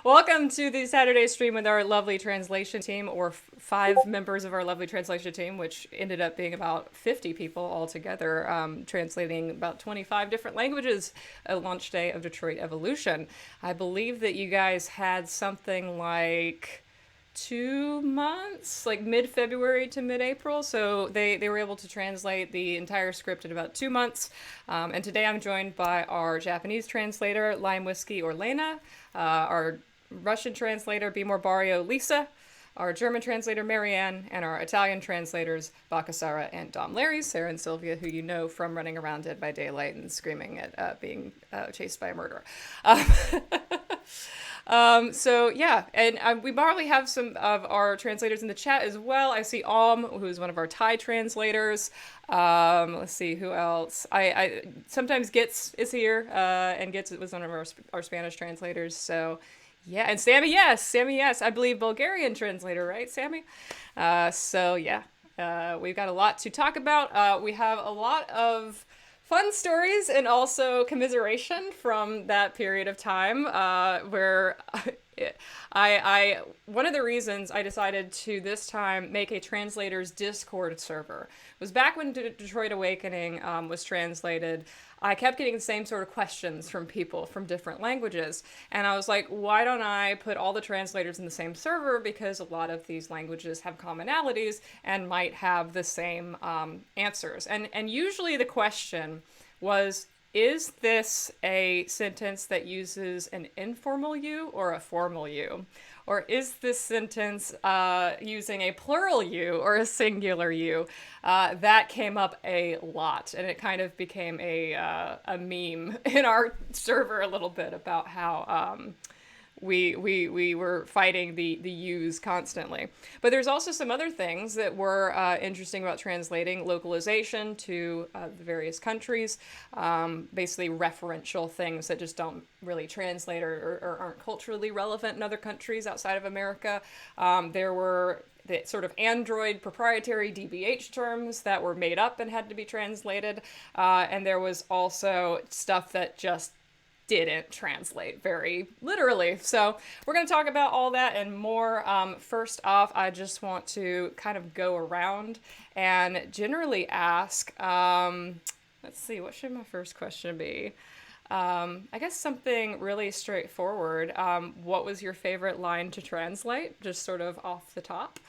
Welcome to the Saturday stream with our lovely translation team, or five members of our lovely translation team, which ended up being about 50 people altogether, translating about 25 different languages at launch day of Detroit Evolution. I believe that you guys had something like 2 months, like mid-February to mid-April. So they were able to translate the entire script in about 2 months. And today I'm joined by our Japanese translator, Lime Whiskey or Lena, our Russian translator, Be More Barrio, Lisa, our German translator, Marianne, and our Italian translators, Sara and Dom Larry, Sara and Silvia, who you know from running around Dead by Daylight and screaming at being chased by a murderer. Um, so yeah, and we probably have some of our translators in the chat as well. I see who's one of our Thai translators. Let's see who else. I sometimes Gitz is here, and Gitz was one of our Spanish translators. So yeah, and Sammy, yes, I believe Bulgarian translator, right, Sammy? So yeah, we've got a lot to talk about. We have a lot of fun stories and also commiseration from that period of time, where I one of the reasons I decided to this time make a translators Discord server was back when Detroit Awakening was translated. I kept getting the same sort of questions from people from different languages. And I was like, why don't I put all the translators in the same server? Because a lot of these languages have commonalities and might have the same answers. And usually the question was, is this a sentence that uses an informal you or a formal you? Or is this sentence using a plural you or a singular you? That came up a lot, and it kind of became a meme in our server a little bit about how we were fighting the U's constantly. But there's also some other things that were interesting about translating localization to the various countries, basically referential things that just don't really translate or aren't culturally relevant in other countries outside of America. There were the sort of Android proprietary DBH terms that were made up and had to be translated. And there was also stuff that just didn't translate very literally. So we're going to talk about all that and more. First off, I just want to kind of go around and generally ask, let's see, what should my first question be? I guess something really straightforward. What was your favorite line to translate? Just sort of off the top.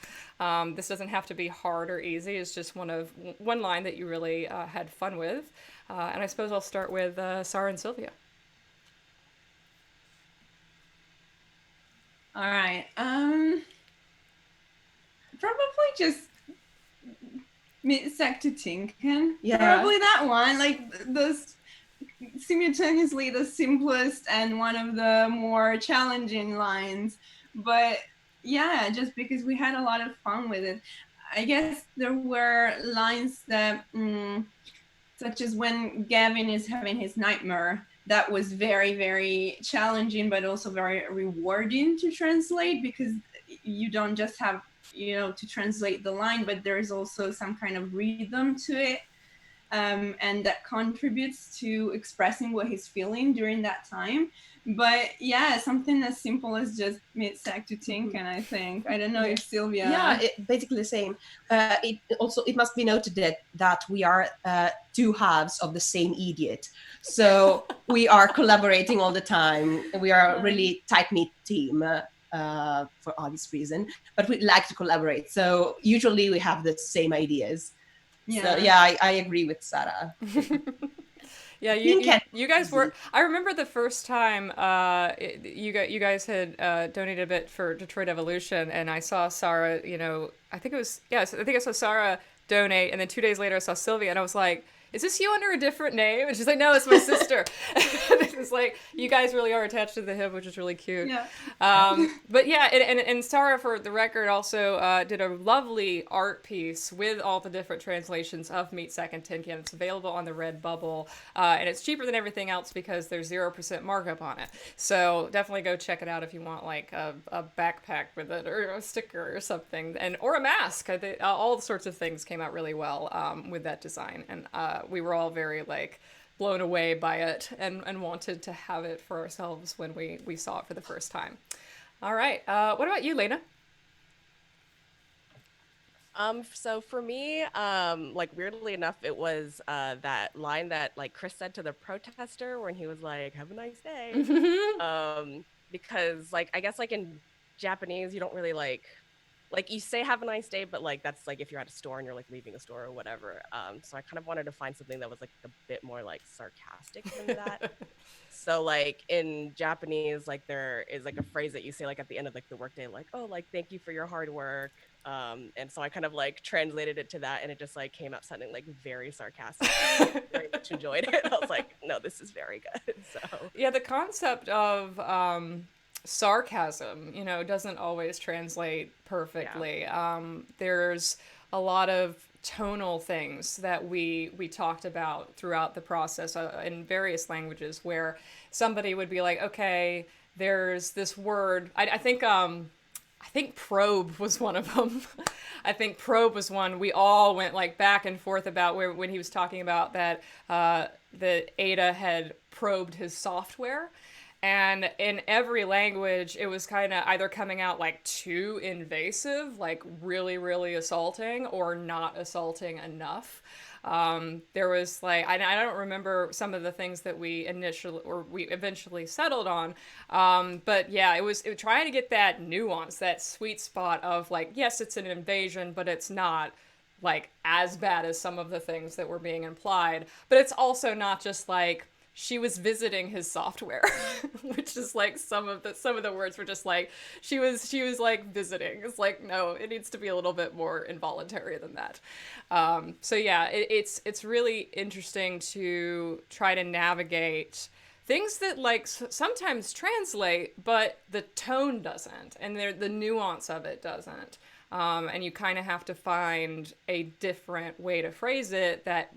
This doesn't have to be hard or easy. It's just one line that you really had fun with. And I suppose I'll start with Sara and Silvia. All right. Probably just Tinken. Yeah. Probably that one. Like those simultaneously the simplest and one of the more challenging lines. But yeah, just because we had a lot of fun with it. I guess there were lines that, such as when Gavin is having his nightmare, that was very, very challenging, but also very rewarding to translate, because you don't just have, to translate the line, but there's also some kind of rhythm to it. And that contributes to expressing what he's feeling during that time. But yeah, something as simple as just mid-sack to think, and I think, I don't know if Silvia... Yeah, basically the same. It must be noted that we are two halves of the same idiot. So we are collaborating all the time. We are a really tight-knit team for obvious reason, but we like to collaborate. So usually we have the same ideas. Yeah, so, yeah, I agree with Sara. Yeah, you guys were. I remember the first time you guys had donated a bit for Detroit Evolution, and I saw Sara. I think I saw Sara donate, and then 2 days later I saw Silvia, and I was like, is this you under a different name? And she's like, no, it's my sister. It's like, you guys really are attached to the hip, which is really cute. Yeah. But yeah, and Sara, for the record, also did a lovely art piece with all the different translations of Meat Sack and Tin Can. It's available on the Redbubble, and it's cheaper than everything else because there's 0% markup on it. So definitely go check it out if you want like a backpack with it, or a sticker or something, or a mask. All sorts of things came out really well with that design, and we were all very like blown away by it and wanted to have it for ourselves when we saw it for the first time. All right. What about you, Lena? So for me, like weirdly enough, it was that line that like Chris said to the protester when he was like, "Have a nice day," because like I guess like in Japanese, you don't really like you say "Have a nice day," but like that's like if you're at a store and you're like leaving a store or whatever. So I kind of wanted to find something that was like a bit more like sarcastic than that. So like in Japanese, like there is like a phrase that you say like at the end of like the workday, like, "Oh, like thank you for your hard work." And so I kind of like translated it to that, and it just like came out sounding like very sarcastic. I very much enjoyed it. I was like, no, this is very good. So Yeah, the concept of sarcasm, doesn't always translate perfectly. There's a lot of tonal things that we talked about throughout the process in various languages where somebody would be like, okay, there's this word. I think probe was one of them. I think probe was one we all went like back and forth about when he was talking about that that Ada had probed his software. And in every language, it was kind of either coming out like too invasive, like really, really assaulting, or not assaulting enough. There was like, I don't remember some of the things that we eventually settled on. But yeah, it was trying to get that nuance, that sweet spot of like, yes, it's an invasion, but it's not like as bad as some of the things that were being implied. But it's also not just like, she was visiting his software, which is like some of the words were just like she was like visiting. It's like, no, it needs to be a little bit more involuntary than that. So yeah, it's really interesting to try to navigate things that like sometimes translate, but the tone doesn't, and the nuance of it doesn't. And you kind of have to find a different way to phrase it that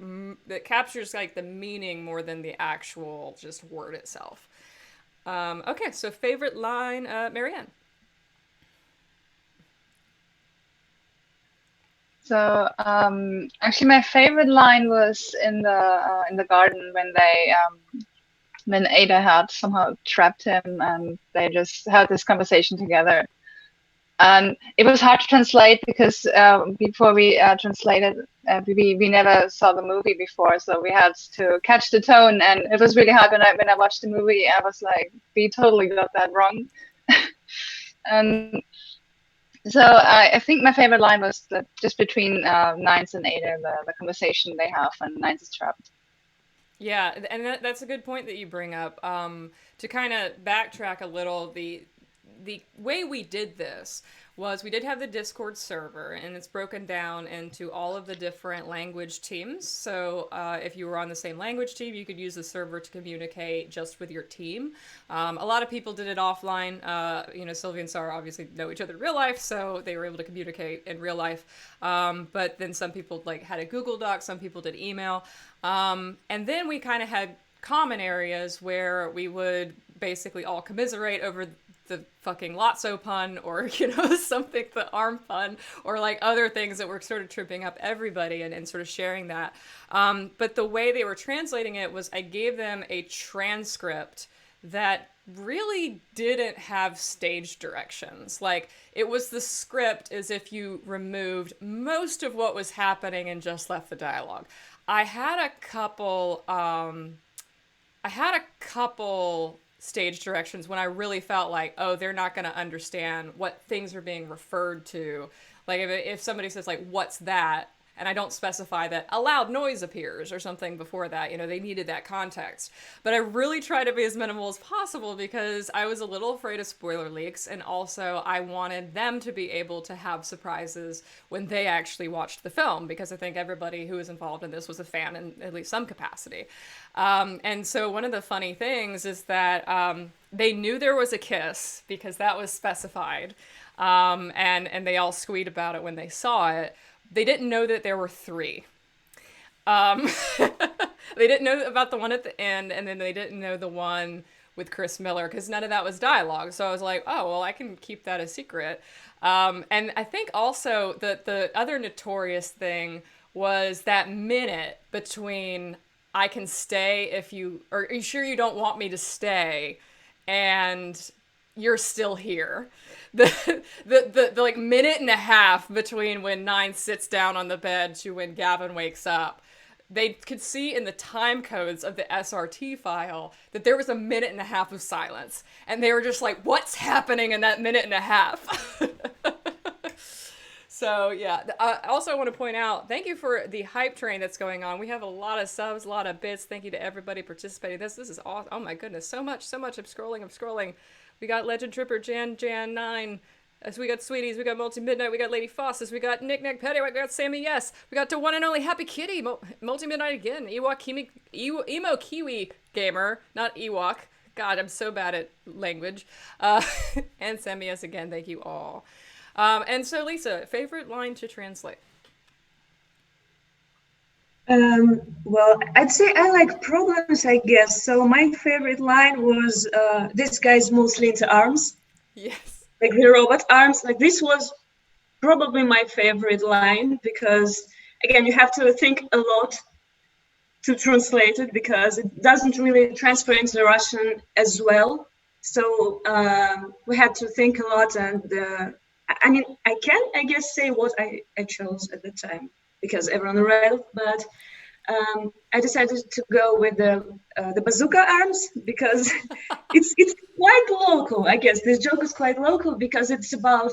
captures like the meaning more than the actual just word itself. Okay, so favorite line, Marianne. So actually, my favorite line was in the garden when Ada had somehow trapped him and they just had this conversation together. And it was hard to translate because before we translated, we never saw the movie before, so we had to catch the tone, and it was really hard when I watched the movie. I was like, we totally got that wrong. And so I think my favorite line was just between Nines and Ada, the conversation they have when Nines is trapped. Yeah, and that's a good point that you bring up. To kind of backtrack a little, the way we did this was we did have the Discord server, and it's broken down into all of the different language teams. So if you were on the same language team, you could use the server to communicate just with your team. A lot of people did it offline. Silvia and Sara obviously know each other in real life, so they were able to communicate in real life. But then some people like had a Google Doc, some people did email. And then we kind of had common areas where we would basically all commiserate over the fucking Lazzo pun, or something, the arm pun, or like other things that were sort of tripping up everybody, and sort of sharing that. But the way they were translating it was I gave them a transcript that really didn't have stage directions. Like, it was the script as if you removed most of what was happening and just left the dialogue. I had a couple stage directions when I really felt like, oh, they're not going to understand what things are being referred to. Like if somebody says like, what's that? And I don't specify that a loud noise appears or something before that, they needed that context. But I really try to be as minimal as possible because I was a little afraid of spoiler leaks, and also I wanted them to be able to have surprises when they actually watched the film, because I think everybody who was involved in this was a fan in at least some capacity. And so one of the funny things is that they knew there was a kiss because that was specified, and they all squeaked about it when they saw it. They didn't know that there were 3. They didn't know about the one at the end, and then they didn't know the one with Chris Miller, because none of that was dialogue. So I was like, oh, well, I can keep that a secret. And I think also the other notorious thing was that minute between I can stay if you, or are you sure you don't want me to stay? And you're still here. The like minute and a half between when Nine sits down on the bed to when Gavin wakes up, they could see in the time codes of the SRT file that there was a minute and a half of silence. And they were just like, what's happening in that minute and a half? So, yeah. Also, I want to point out, thank you for the hype train that's going on. We have a lot of subs, a lot of bits. Thank you to everybody participating. This is awesome. Oh, my goodness. So much. I'm scrolling. We got Legend Tripper, Jan 9. So we got Sweeties, we got Multi Midnight, we got Lady Fosses, we got Nick Petty, we got Sammy Yes, we got the one and only Happy Kitty, Multi Midnight again, Emo Kiwi Gamer, not Ewok. God, I'm so bad at language. And Sammy Yes again, thank you all. And so, Lisa, favorite line to translate? Well, I'd say I like problems, I guess. So my favorite line was, this guy's mostly into arms. Yes. Like the robot arms. Like this was probably my favorite line because, again, you have to think a lot to translate it because it doesn't really transfer into Russian as well. So we had to think a lot, and I mean, I can, I guess, say what I chose at the time because everyone read it, but I decided to go with the bazooka arms because it's quite local. I guess this joke is quite local because it's about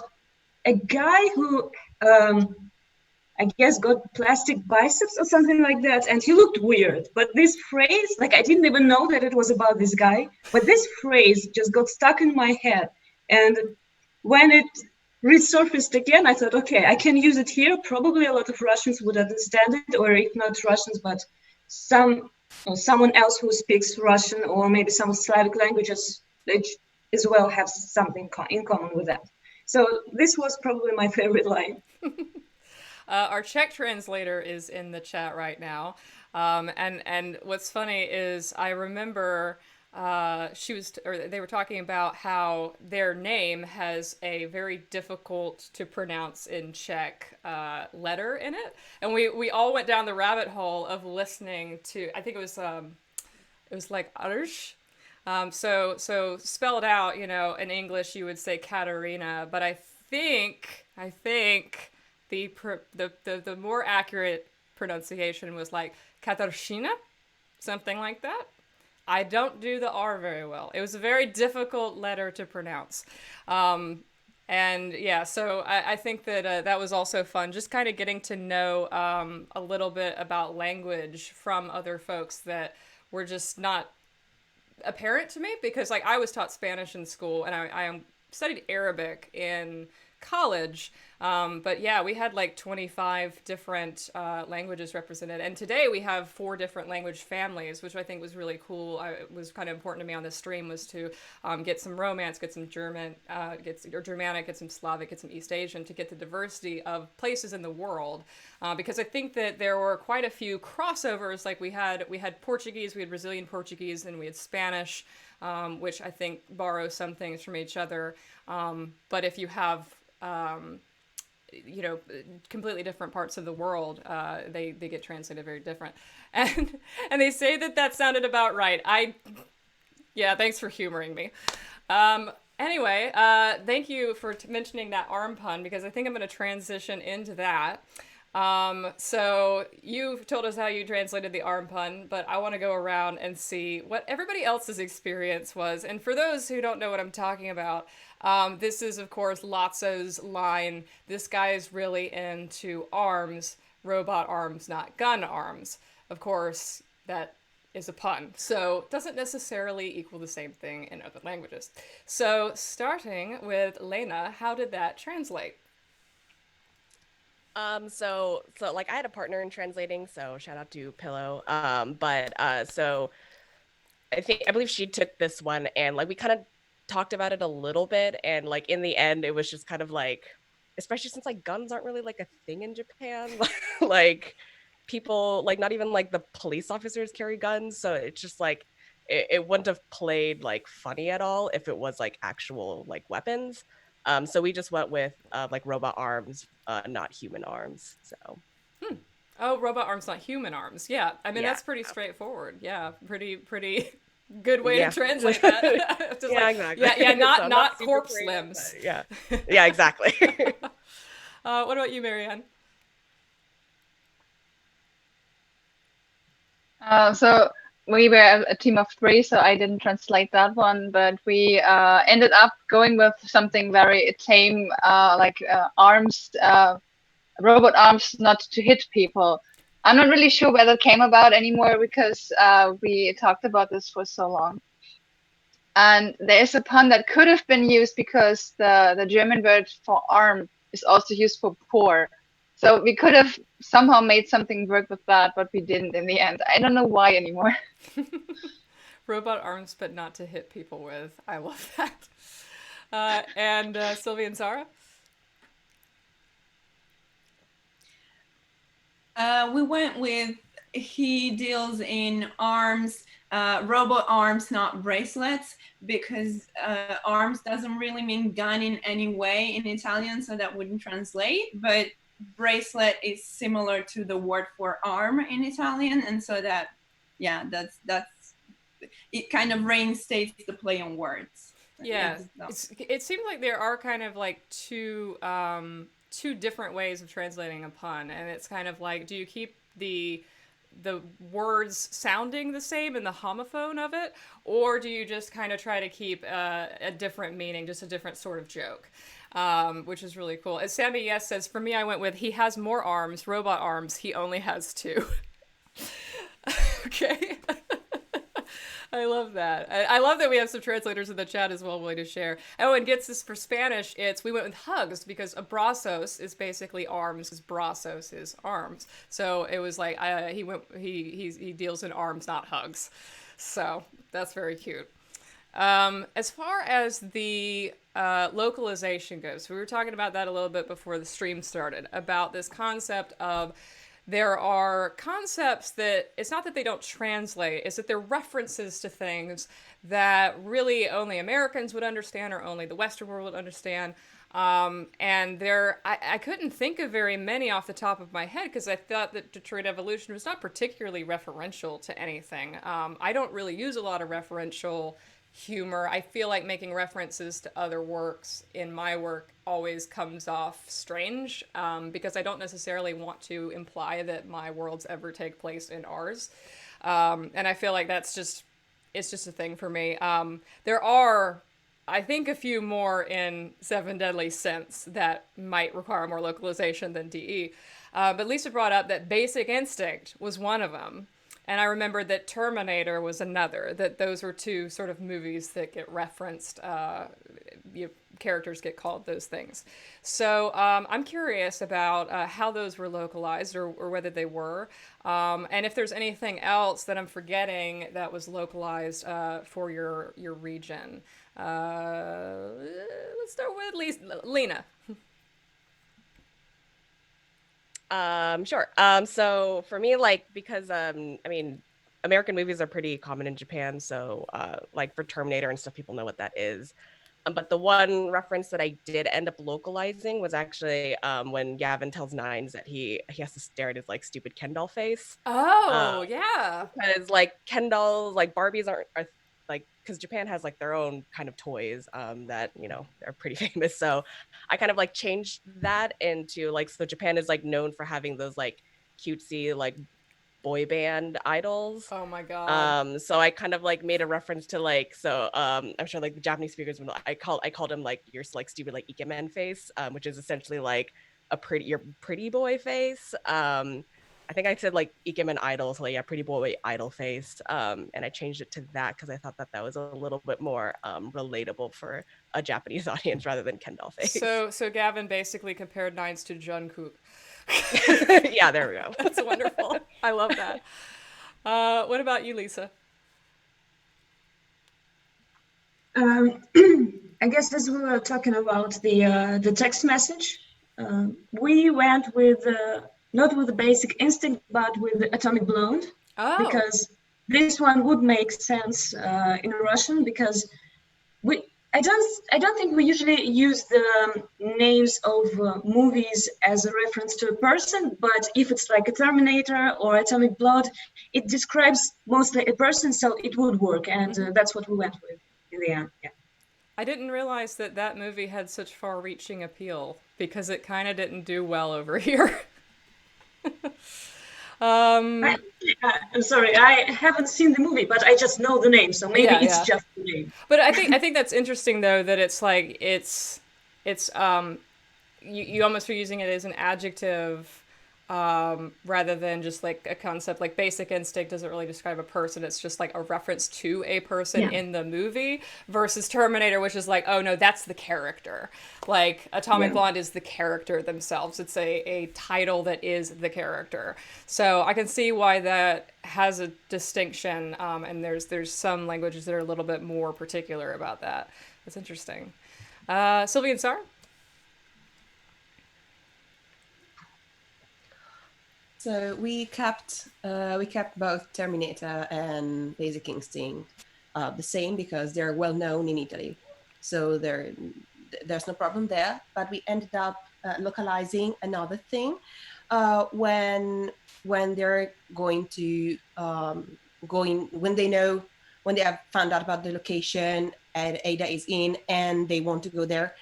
a guy who I guess got plastic biceps or something like that, and he looked weird. But this phrase, like I didn't even know that it was about this guy, but this phrase just got stuck in my head, and when it resurfaced again, I thought, okay, I can use it here. Probably a lot of Russians would understand it, or if not Russians, but someone else who speaks Russian or maybe some Slavic languages that as well have something in common with that. So this was probably my favorite line. Our Czech translator is in the chat right now. And what's funny is I remember they were talking about how their name has a very difficult to pronounce in Czech letter in it, and we all went down the rabbit hole of listening to, I think it was like Arsh. So spelled out, in English you would say Katerina, but I think the more accurate pronunciation was like Katarzyna, something like that. I don't do the R very well. It was a very difficult letter to pronounce. And yeah, so I think that that was also fun, just kind of getting to know a little bit about language from other folks that were just not apparent to me, because like I was taught Spanish in school and I studied Arabic in college, but yeah, we had like 25 different languages represented, and today we have 4 different language families, which I think was really cool. It was kind of important to me on this stream was to get some Romance, get some German, get Germanic, get some Slavic, get some East Asian, to get the diversity of places in the world, because I think that there were quite a few crossovers. Like we had Portuguese, we had Brazilian Portuguese, and we had Spanish, which I think borrow some things from each other. But if you have completely different parts of the world, they get translated very different, and they say that sounded about right. Yeah, thanks for humoring me. Anyway, thank you for mentioning that arm pun, because I think I'm going to transition into that. So you've told us how you translated the arm pun, but I want to go around and see what everybody else's experience was. And for those who don't know what I'm talking about, this is, of course, Lazzo's line, "This guy is really into arms, robot arms, not gun arms." Of course, that is a pun, so doesn't necessarily equal the same thing in other languages. So starting with Lena, how did that translate? So like I had a partner in translating, so shout out to Pillow. So I believe she took this one, and like we kind of talked about it a little bit, and like in the end it was just kind of like, especially since like guns aren't really like a thing in Japan, like people, like not even like the police officers carry guns, so it's just like it wouldn't have played like funny at all if it was like actual like weapons. So we just went with like robot arms, not human arms. So Oh, robot arms, not human arms. Yeah, I mean, Yeah. that's pretty straightforward. Yeah, pretty good way Yeah. to translate that. Just Yeah, like, exactly. yeah, So not super corpse creative, limbs. but yeah. Yeah, exactly. What about you, Marianne? So we were a team of 3, so I didn't translate that one, but we ended up going with something very tame, like arms, robot arms, not to hit people. I'm not really sure where that came about anymore because we talked about this for so long. And there is a pun that could have been used because the German word for arm is also used for poor. So we could have somehow made something work with that, but we didn't in the end. I don't know why anymore. Robot arms, but not to hit people with. I love that. And Silvia and Sara? We went with he deals in arms, robot arms, not bracelets, because arms doesn't really mean gun in any way in Italian, so that wouldn't translate. But bracelet is similar to the word for arm in Italian, and so that, yeah, that's it. Kind of reinstates the play on words. Yeah, it seems like there are kind of like two different ways of translating a pun, and it's kind of like, do you keep the words sounding the same in the homophone of it, or do you just kind of try to keep a different meaning, just a different sort of joke, which is really cool. As Sammy Yes says, for me, I went with he has more arms, robot arms, he only has 2. Okay. I love that. I love that we have some translators in the chat as well, willing to share. Oh, and gets this for Spanish, we went with hugs because abrazos is basically arms, because brazos is arms. So it was like he deals in arms, not hugs. So that's very cute. As far as the localization goes, we were talking about that a little bit before the stream started, about this concept of there are concepts that it's not that they don't translate, it's that they're references to things that really only Americans would understand or only the Western world would understand. And I couldn't think of very many off the top of my head because I thought that Detroit Evolution was not particularly referential to anything. I don't really use a lot of referential humor. I feel like making references to other works in my work always comes off strange because I don't necessarily want to imply that my worlds ever take place in ours. And I feel like it's just a thing for me. There are, I think, a few more in Seven Deadly Sins that might require more localization than DE. But Lisa brought up that Basic Instinct was one of them. And I remembered that Terminator was another, that those were 2 sort of movies that get referenced, characters get called those things. So I'm curious about how those were localized or whether they were. And if there's anything else that I'm forgetting that was localized for your region. Let's start with Lena. Sure. So for me, like, because, I mean, American movies are pretty common in Japan. So, like for Terminator and stuff, people know what that is. But the one reference that I did end up localizing was actually when Gavin tells Nines that he has to stare at his like stupid Ken doll face. Oh, yeah. Because like Ken dolls, like Barbies are like, because Japan has like their own kind of toys that, you know, are pretty famous. So I kind of like changed that into like, so Japan is like known for having those like cutesy like boy band idols. Oh my god. So I kind of like made a reference to like, so I'm sure like the Japanese speakers would know, I called him like your like stupid like ikemen face, which is essentially like your pretty boy face. I think I said like ikemen idol, so like, yeah, pretty boy idol face. And I changed it to that because I thought that was a little bit more relatable for a Japanese audience rather than Ken doll face. So Gavin basically compared Nines to Jungkook. Yeah, there we go. That's wonderful. I love that. What about you, Lisa? I guess as we were talking about the text message, we went with not with the Basic Instinct, but with the Atomic Blonde, because this one would make sense in Russian, because I don't think we usually use the names of movies as a reference to a person, but if it's like a Terminator or Atomic Blood, it describes mostly a person, so it would work, and that's what we went with in the end. Yeah. I didn't realize that that movie had such far-reaching appeal because it kind of didn't do well over here. I'm sorry, I haven't seen the movie, but I just know the name, so maybe it's just the name. But I think that's interesting though, that it's like it's you almost are using it as an adjective rather than just like a concept. Like Basic Instinct doesn't really describe a person, it's just like a reference to a person in the movie, versus Terminator, which is like, oh no, that's the character. Like Atomic Blonde is the character themselves. It's a title that is the character. So I can see why that has a distinction, and there's some languages that are a little bit more particular about that. That's interesting. Silvia and Sara? So we kept both Terminator and Basic Instinct the same because they're well known in Italy. So there's no problem there. But we ended up localizing another thing when they're going to when they have found out about the location and Ada is in and they want to go there.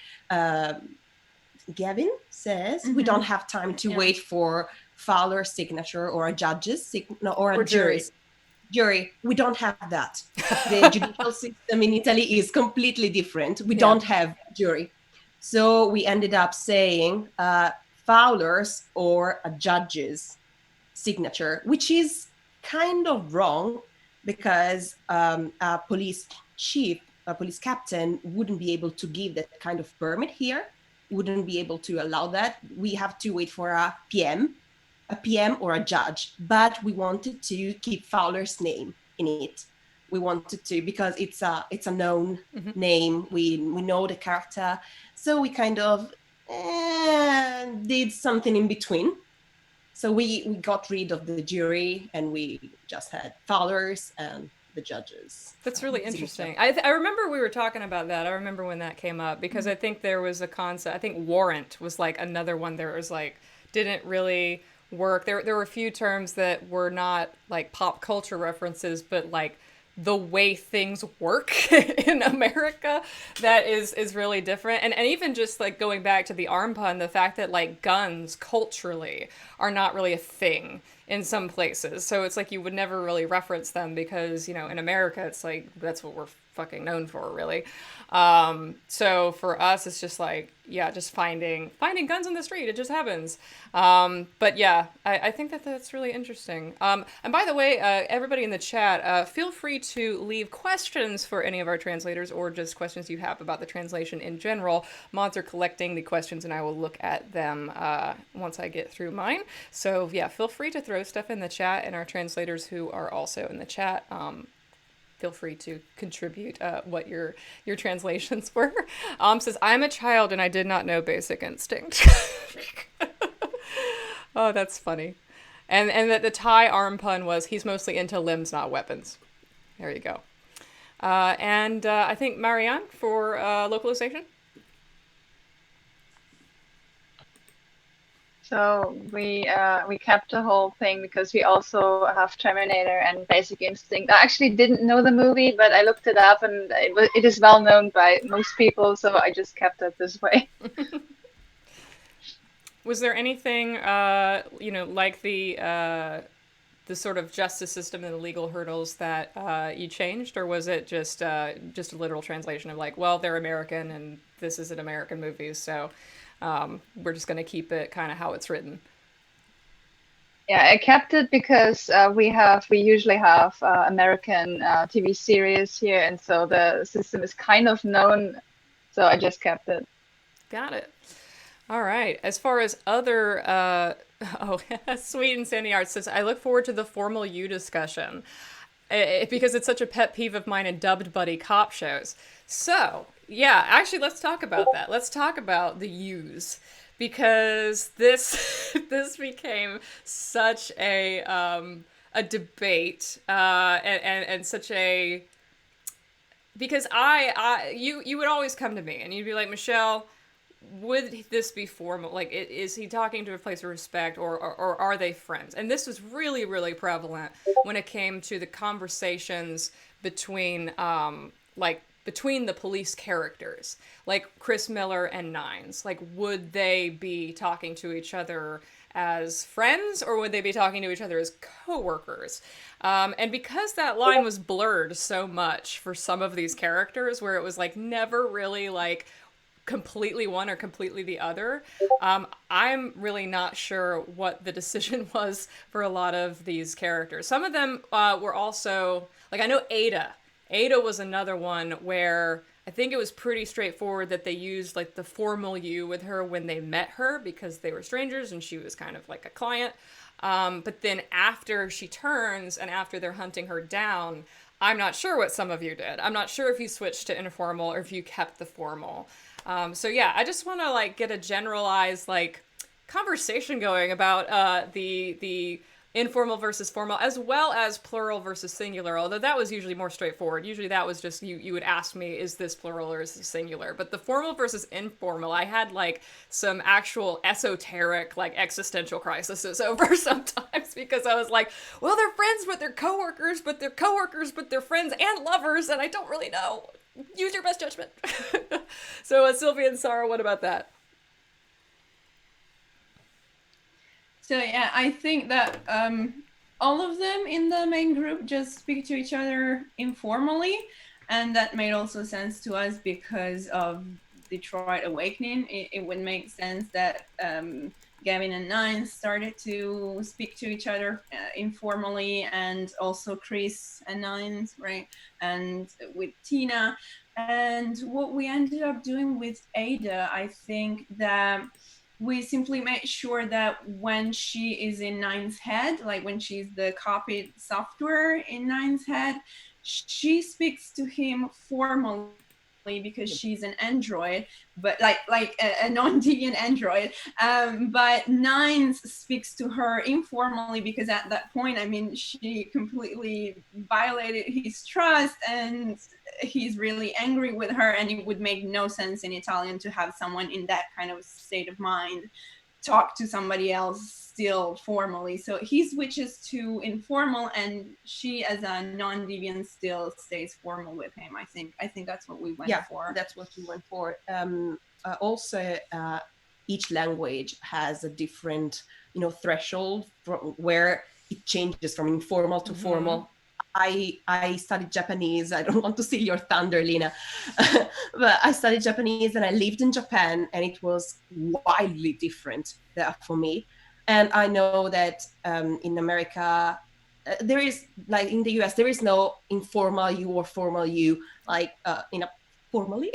Gavin says we don't have time to wait for Fowler's signature or a judge's or a jury's. Jury, we don't have that. The judicial system in Italy is completely different. We don't have jury. So we ended up saying Fowler's or a judge's signature, which is kind of wrong because a police chief, a police captain wouldn't be able to give that kind of permit here, wouldn't be able to allow that. We have to wait for a PM or a judge, but we wanted to keep Fowler's name in it. We wanted to because it's a known name. We know the character, so we kind of did something in between. So we got rid of the jury and we just had Fowler's and the judges. That's really interesting. I remember we were talking about that. I remember when that came up because I think there was a concept. I think warrant was like another one. There was like didn't really work. There were a few terms that were not like pop culture references, but like the way things work in America that is really different. And even just like going back to the arm pun, the fact that like guns culturally are not really a thing in some places. So it's like you would never really reference them because, you know, in America, it's like that's what we're fucking known for, really. So for us, it's just like, yeah, just finding guns on the street. It just happens. But yeah, I think that's really interesting. And by the way, everybody in the chat, feel free to leave questions for any of our translators or just questions you have about the translation in general. Mods are collecting the questions and I will look at them once I get through mine. So yeah, feel free to throw stuff in the chat, and our translators who are also in the chat, feel free to contribute what your translations were. Says, I'm a child and I did not know Basic Instinct. Oh, that's funny. And that the Thai arm pun was, he's mostly into limbs, not weapons. There you go. And I think Marianne for localization. So we kept the whole thing because we also have Terminator and Basic Instinct. I actually didn't know the movie, but I looked it up and it is well known by most people, so I just kept it this way. Was there anything, like the sort of justice system and the legal hurdles that you changed, or was it just a literal translation of like, well, they're American and this is an American movie, so we're just going to keep it kind of how it's written? Yeah, I kept it because we usually have American TV series here, and so the system is kind of known, so I just kept it. Got it. All right. As far as other, Sweet and Sandy Art says, I look forward to the formal you discussion because it's such a pet peeve of mine in dubbed buddy cop shows. So, yeah, actually, let's talk about that. Let's talk about the yous, because this became such a debate and such a because you would always come to me and you'd be like, Michelle, would this be formal? Like, is he talking to a place of respect, or are they friends? And this was really, really prevalent when it came to the conversations between, between the police characters, like Chris Miller and Nines. Like, would they be talking to each other as friends, or would they be talking to each other as co-workers? And because that line was blurred so much for some of these characters, where it was like never really like completely one or completely the other, I'm really not sure what the decision was for a lot of these characters. Some of them were also, like, I know Ada was another one where I think it was pretty straightforward that they used like the formal you with her when they met her because they were strangers and she was kind of like a client. But then after she turns and after they're hunting her down, I'm not sure what some of you did. I'm not sure if you switched to informal or if you kept the formal. So yeah, I just want to like get a generalized like conversation going about the informal versus formal, as well as plural versus singular, although that was usually more straightforward. Usually that was just you would ask me, is this plural or is this singular? But the formal versus informal, I had like some actual esoteric like existential crises over sometimes, because I was like, well, they're friends but they're coworkers, but they're coworkers but they're friends and lovers, and I don't really know. Use your best judgment. So Sylvia and Sara, what about that? So yeah, I think that all of them in the main group just speak to each other informally, and that made also sense to us because of Detroit Awakening. It would make sense that Gavin and Nines started to speak to each other informally, and also Chris and Nines, right? And with Tina. And what we ended up doing with Ada, I think that we simply made sure that when she is in Nine's head, like when she's the copied software in Nine's head, she speaks to him formally because she's an android, but like a non-deviant android. But Nines speaks to her informally because at that point, I mean, she completely violated his trust and he's really angry with her, and it would make no sense in Italian to have someone in that kind of state of mind talk to somebody else still formally. So he switches to informal, and she as a non-deviant still stays formal with him. I think that's what we went for. That's what we went for. Also, each language has a different, threshold where it changes from informal to formal. I studied Japanese. I don't want to steal your thunder, Lena, but I studied Japanese and I lived in Japan, and it was wildly different there for me. And I know that in America, there is, like in the US, there is no informal you or formal you, like formally,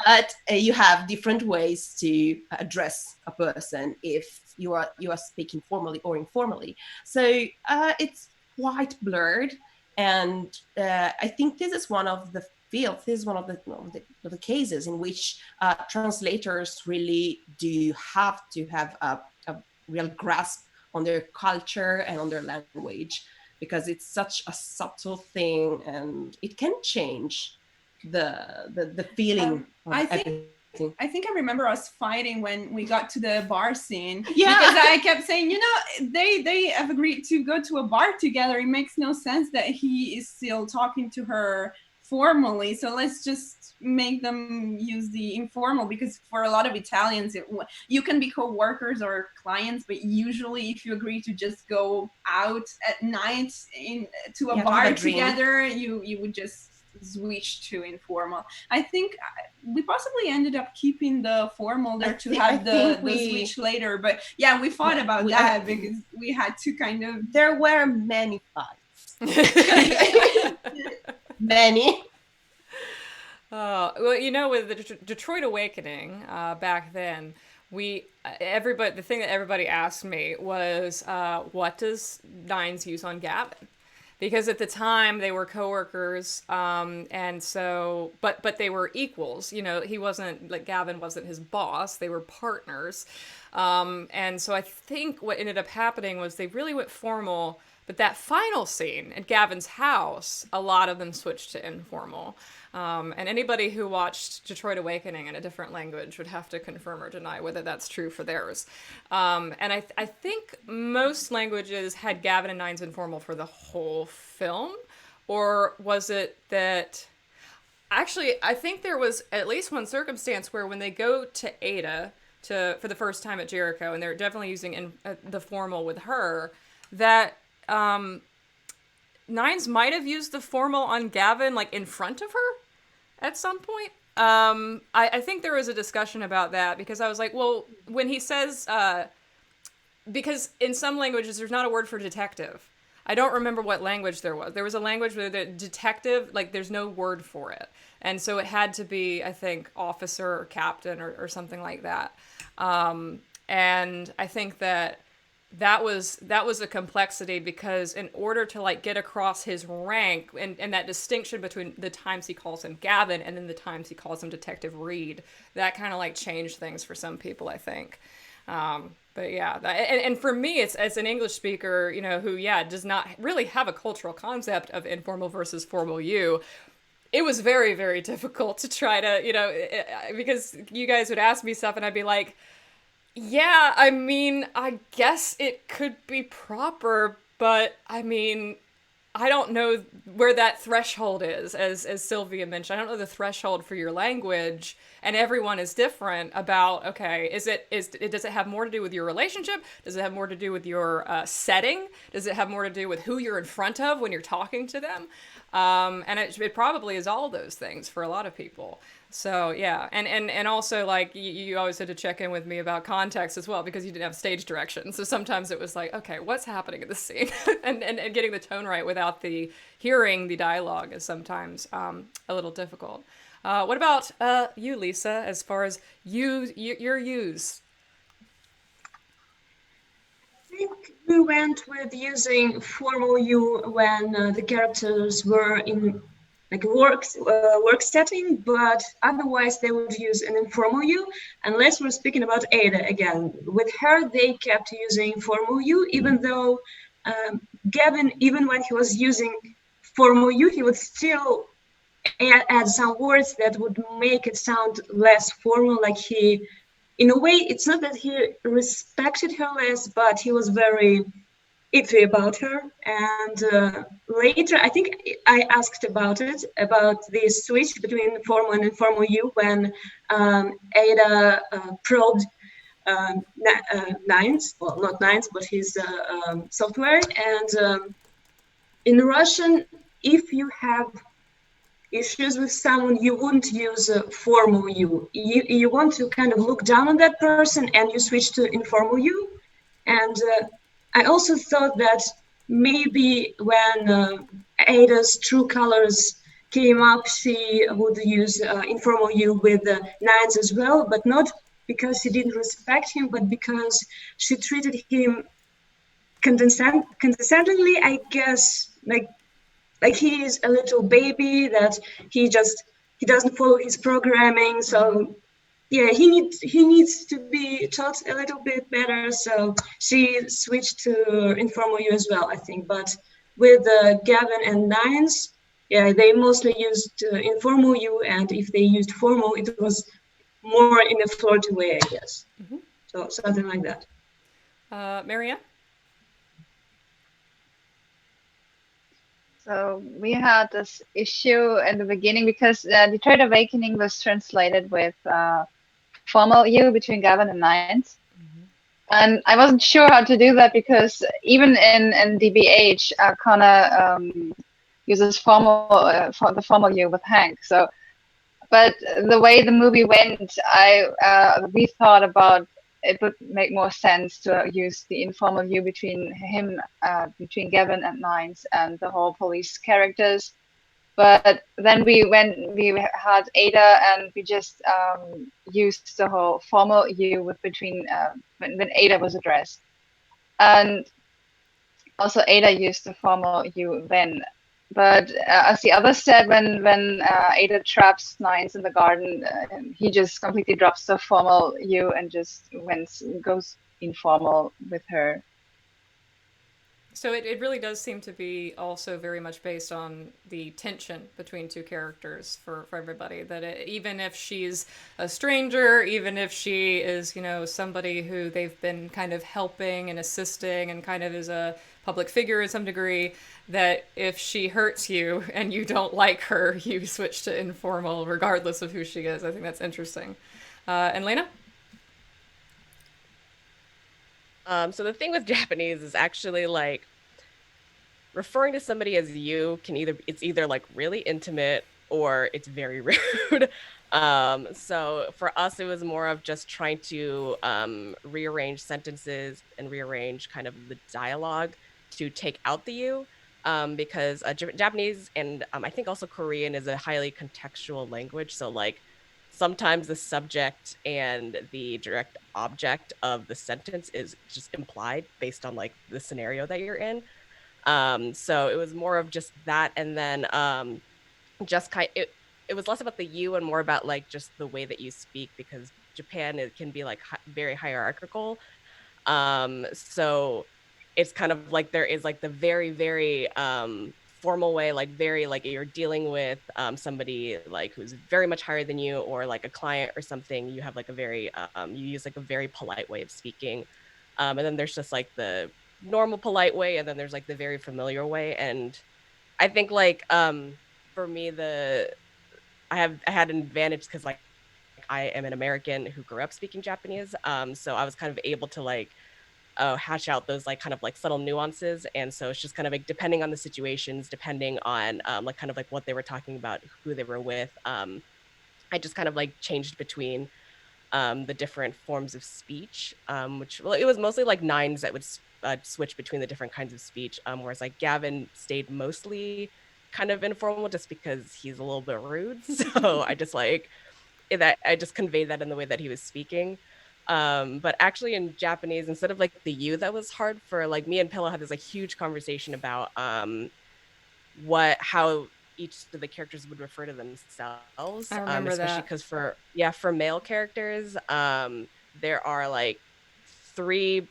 but you have different ways to address a person if you are speaking formally or informally. So it's quite blurred, and I think this is one of the fields. This is one of the cases in which translators really do have to have a real grasp on their culture and on their language, because it's such a subtle thing and it can change the feeling. I think I remember us fighting when we got to the bar scene. Yeah. Because I kept saying, they have agreed to go to a bar together. It makes no sense that he is still talking to her formally. So let's just make them use the informal, because for a lot of Italians, you can be co-workers or clients, but usually if you agree to just go out at night to a bar together, you would just switch to informal. I think we possibly ended up keeping the formal there to have the switch later, but yeah, we fought about that because we had to kind of. There were many fights. Many. Well, with the Detroit Awakening back then, the thing that everybody asked me was, what does Nines use on Gavin? Because at the time they were coworkers, and so, but they were equals. He wasn't, like, Gavin wasn't his boss. They were partners, and so I think what ended up happening was they really went formal, But that final scene at Gavin's house, a lot of them switched to informal. And anybody who watched Detroit Awakening in a different language would have to confirm or deny whether that's true for theirs. And I think most languages had Gavin and Nines informal for the whole film. Or was it that... Actually, I think there was at least one circumstance where when they go to Ada for the first time at Jericho, and they're definitely using the formal with her, that Nines might have used the formal on Gavin, like, in front of her at some point. I think there was a discussion about that, because I was like, well, when he says... because in some languages, there's not a word for detective. I don't remember what language there was. There was a language where the detective, like, there's no word for it. And so it had to be, I think, officer or captain or something like that. And I think that was a complexity, because in order to, like, get across his rank and that distinction between the times he calls him Gavin and then the times he calls him Detective Reed, that kind of, like, changed things for some people, I think. But yeah, and for me, it's as an English speaker, who, does not really have a cultural concept of informal versus formal you, it was very, very difficult to try to, because you guys would ask me stuff and I'd be like, yeah, I mean, I guess it could be proper, but I mean, I don't know where that threshold is, as Silvia mentioned. I don't know the threshold for your language, and everyone is different about, okay, does it have more to do with your relationship? Does it have more to do with your setting? Does it have more to do with who you're in front of when you're talking to them? And it probably is all those things for a lot of people. So yeah, and also, like, you always had to check in with me about context as well, because you didn't have stage direction. So sometimes it was like, okay, what's happening in the scene, and getting the tone right without hearing the dialogue is sometimes a little difficult. What about you, Lisa? As far as your use? I think we went with using formal you when the characters were in, like, work setting, but otherwise they would use an informal you, unless we're speaking about Ada again. With her, they kept using formal you, even though Gavin, even when he was using formal you, he would still add some words that would make it sound less formal, like he, in a way, it's not that he respected her less, but he was very iffy about her. And later, I think I asked about the switch between formal and informal you when Ada probed Nines, well, not Nines, but his software. And in Russian, if you have issues with someone, you wouldn't use formal you. You want to kind of look down on that person, and you switch to informal you. And I also thought that maybe when Ada's true colors came up, she would use informal you with Nines as well, but not because she didn't respect him, but because she treated him condescendingly, I guess, like he is a little baby that he doesn't follow his programming. So yeah, he needs to be taught a little bit better. So she switched to informal you as well, I think. But with Gavin and Nines, yeah, they mostly used informal you, and if they used formal, it was more in a flirty way, I guess. Mm-hmm. So something like that. Marianne? So we had this issue in the beginning because Detroit Awakening was translated with formal you between Gavin and Nines. Mm-hmm. And I wasn't sure how to do that because even in DBH, Connor uses the formal you with Hank. So, but the way the movie went, we thought about it would make more sense to use the informal you between Gavin and Nines and the whole police characters. But then we had Ada and we just used the whole formal you between when Ada was addressed. And also Ada used the formal you then. But as the others said, when Ada traps Nines in the garden, he just completely drops the formal you and just goes informal with her. So it really does seem to be also very much based on the tension between two characters for everybody. That even if she's a stranger, even if she is, somebody who they've been kind of helping and assisting and kind of is a public figure in some degree, that if she hurts you and you don't like her, you switch to informal regardless of who she is. I think that's interesting. And Lena? So the thing with Japanese is actually like referring to somebody as you it's either like really intimate or it's very rude. So for us, it was more of just trying to rearrange sentences and rearrange kind of the dialogue to take out the you. Because Japanese and I think also Korean is a highly contextual language. So like sometimes the subject and the direct object of the sentence is just implied based on like the scenario that you're in. So it was more of just that, and then just it was less about the you and more about like just the way that you speak, because Japan, it can be like very hierarchical. So it's kind of like there is like the very, very formal way, like very like you're dealing with somebody like who's very much higher than you, or like a client or something. You have like a very you use like a very polite way of speaking, and then there's just like the normal polite way, and then there's like the very familiar way. And I think like for me, I had an advantage because like I am an American who grew up speaking Japanese, so I was kind of able to like hash out those like kind of like subtle nuances. And so it's just kind of like depending on the situations, depending on like kind of like what they were talking about, who they were with, I just kind of like changed between the different forms of speech, which, well, it was mostly like nines that would switch between the different kinds of speech, whereas like Gavin stayed mostly kind of informal just because he's a little bit rude. So I just like that, I just conveyed that in the way that he was speaking. But actually in Japanese, instead of like the you that was hard for, like, me and Pillow had this like huge conversation about how each of the characters would refer to themselves. I remember especially that. because for male characters, there are like three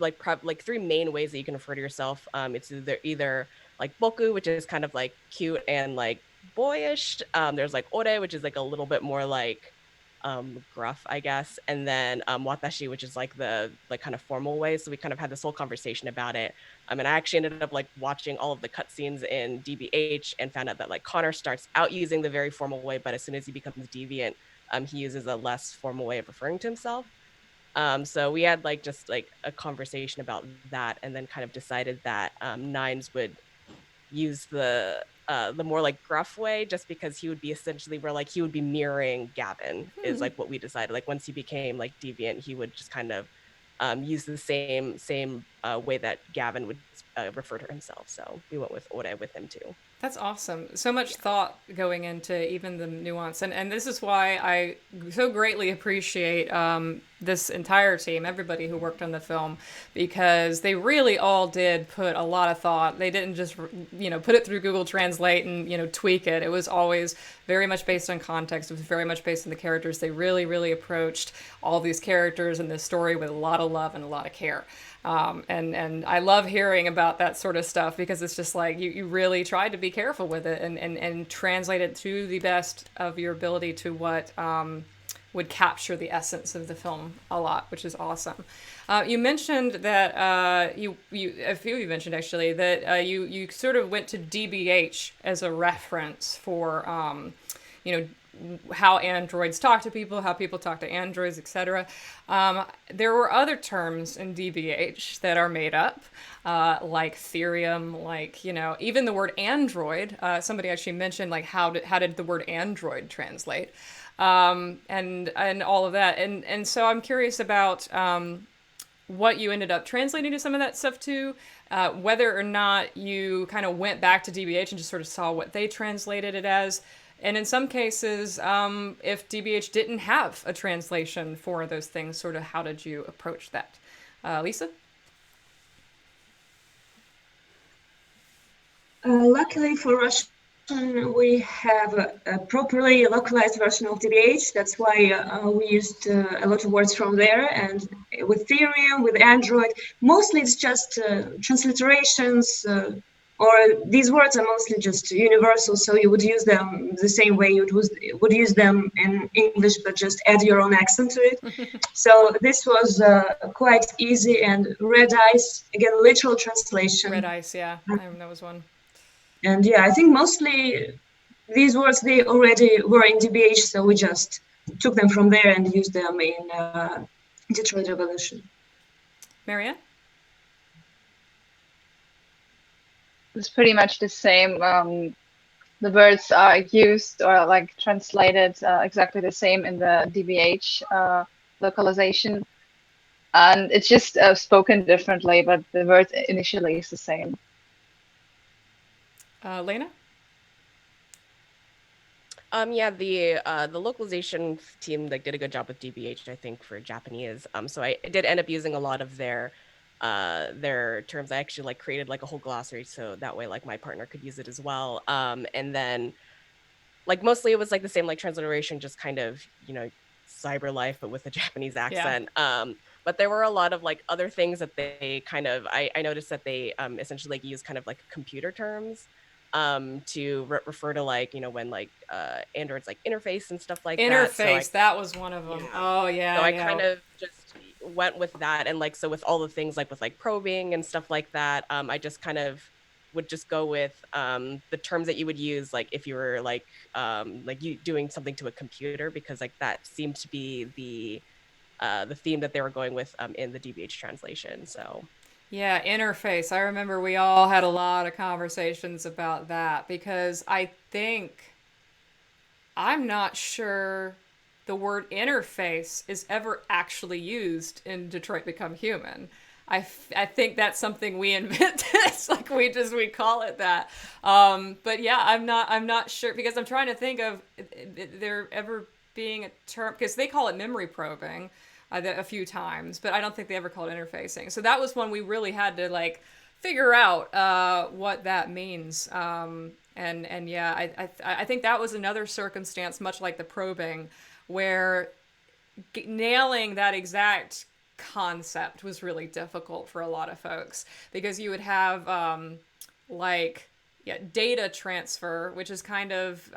three main ways that you can refer to yourself. It's either like boku, which is kind of like cute and like boyish. There's like ore, which is like a little bit more like gruff, I guess, and then watashi, which is like the like kind of formal way. So we kind of had this whole conversation about it, and I actually ended up like watching all of the cutscenes in DBH and found out that like Connor starts out using the very formal way, but as soon as he becomes deviant, he uses a less formal way of referring to himself. So we had like just like a conversation about that, and then kind of decided that Nines would use the more like gruff way, just because he would be essentially where like he would be mirroring Gavin is like what we decided. Like once he became like deviant, he would just kind of use the same way that Gavin would refer to himself. So we went with ore with him too. That's awesome. So much thought going into even the nuance. And this is why I so greatly appreciate this entire team, everybody who worked on the film, because they really all did put a lot of thought. They didn't just, put it through Google Translate and, tweak it. It was always very much based on context. It was very much based on the characters. They really, really approached all these characters and this story with a lot of love and a lot of care. And I love hearing about that sort of stuff, because it's just like you really tried to be careful with it and translate it to the best of your ability to what would capture the essence of the film a lot, which is awesome. You mentioned that a few of you mentioned actually that you sort of went to DBH as a reference for how androids talk to people, how people talk to androids, etc. There were other terms in DBH that are made up, like therium, like, even the word android. Somebody actually mentioned, like, how did the word android translate? And all of that. And so I'm curious about what you ended up translating to some of that stuff too, whether or not you kind of went back to DBH and just sort of saw what they translated it as. And in some cases, if DBH didn't have a translation for those things, sort of how did you approach that? Lisa? Luckily for Russian, we have a properly localized version of DBH. That's why we used a lot of words from there, and with Ethereum, with Android. Mostly it's just transliterations, or these words are mostly just universal, so you would use them the same way you would use them in English, but just add your own accent to it. So this was quite easy. And Red Ice, again, literal translation. Red Ice, yeah, that was one. And yeah, I think mostly these words, they already were in DBH, so we just took them from there and used them in Detroit Revolution. Marianne? It's pretty much the same. The words are used or like translated exactly the same in the DBH localization. And it's just spoken differently, but the word initially is the same. Lena? Yeah, the localization team like did a good job with DBH, I think, for Japanese. So I did end up using a lot of their terms. I actually like created like a whole glossary, so that way like my partner could use it as well. And then like mostly it was like the same like transliteration, just kind of, you know, cyber life, but with a Japanese accent. Yeah. But there were a lot of like other things that they kind of, I noticed that they essentially like use kind of like computer terms to refer to like, you know, when like Android's like interface and stuff like interface, that. So that was one of them. Yeah. Oh yeah. So I kind of just went with that, and like so with all the things like with like probing and stuff like that, I just kind of would just go with the terms that you would use like if you were like you doing something to a computer, because like that seemed to be the theme that they were going with in the DBH translation. So yeah, interface. I remember we all had a lot of conversations about that, because I'm not sure the word interface is ever actually used in Detroit Become Human. I think that's something we invented. It's like we call it that. But yeah, I'm not sure, because I'm trying to think of there ever being a term, because they call it memory probing a few times, but I don't think they ever called it interfacing. So that was one we really had to like figure out what that means. And yeah, I think that was another circumstance, much like the probing, where nailing that exact concept was really difficult for a lot of folks, because you would have data transfer, which is kind of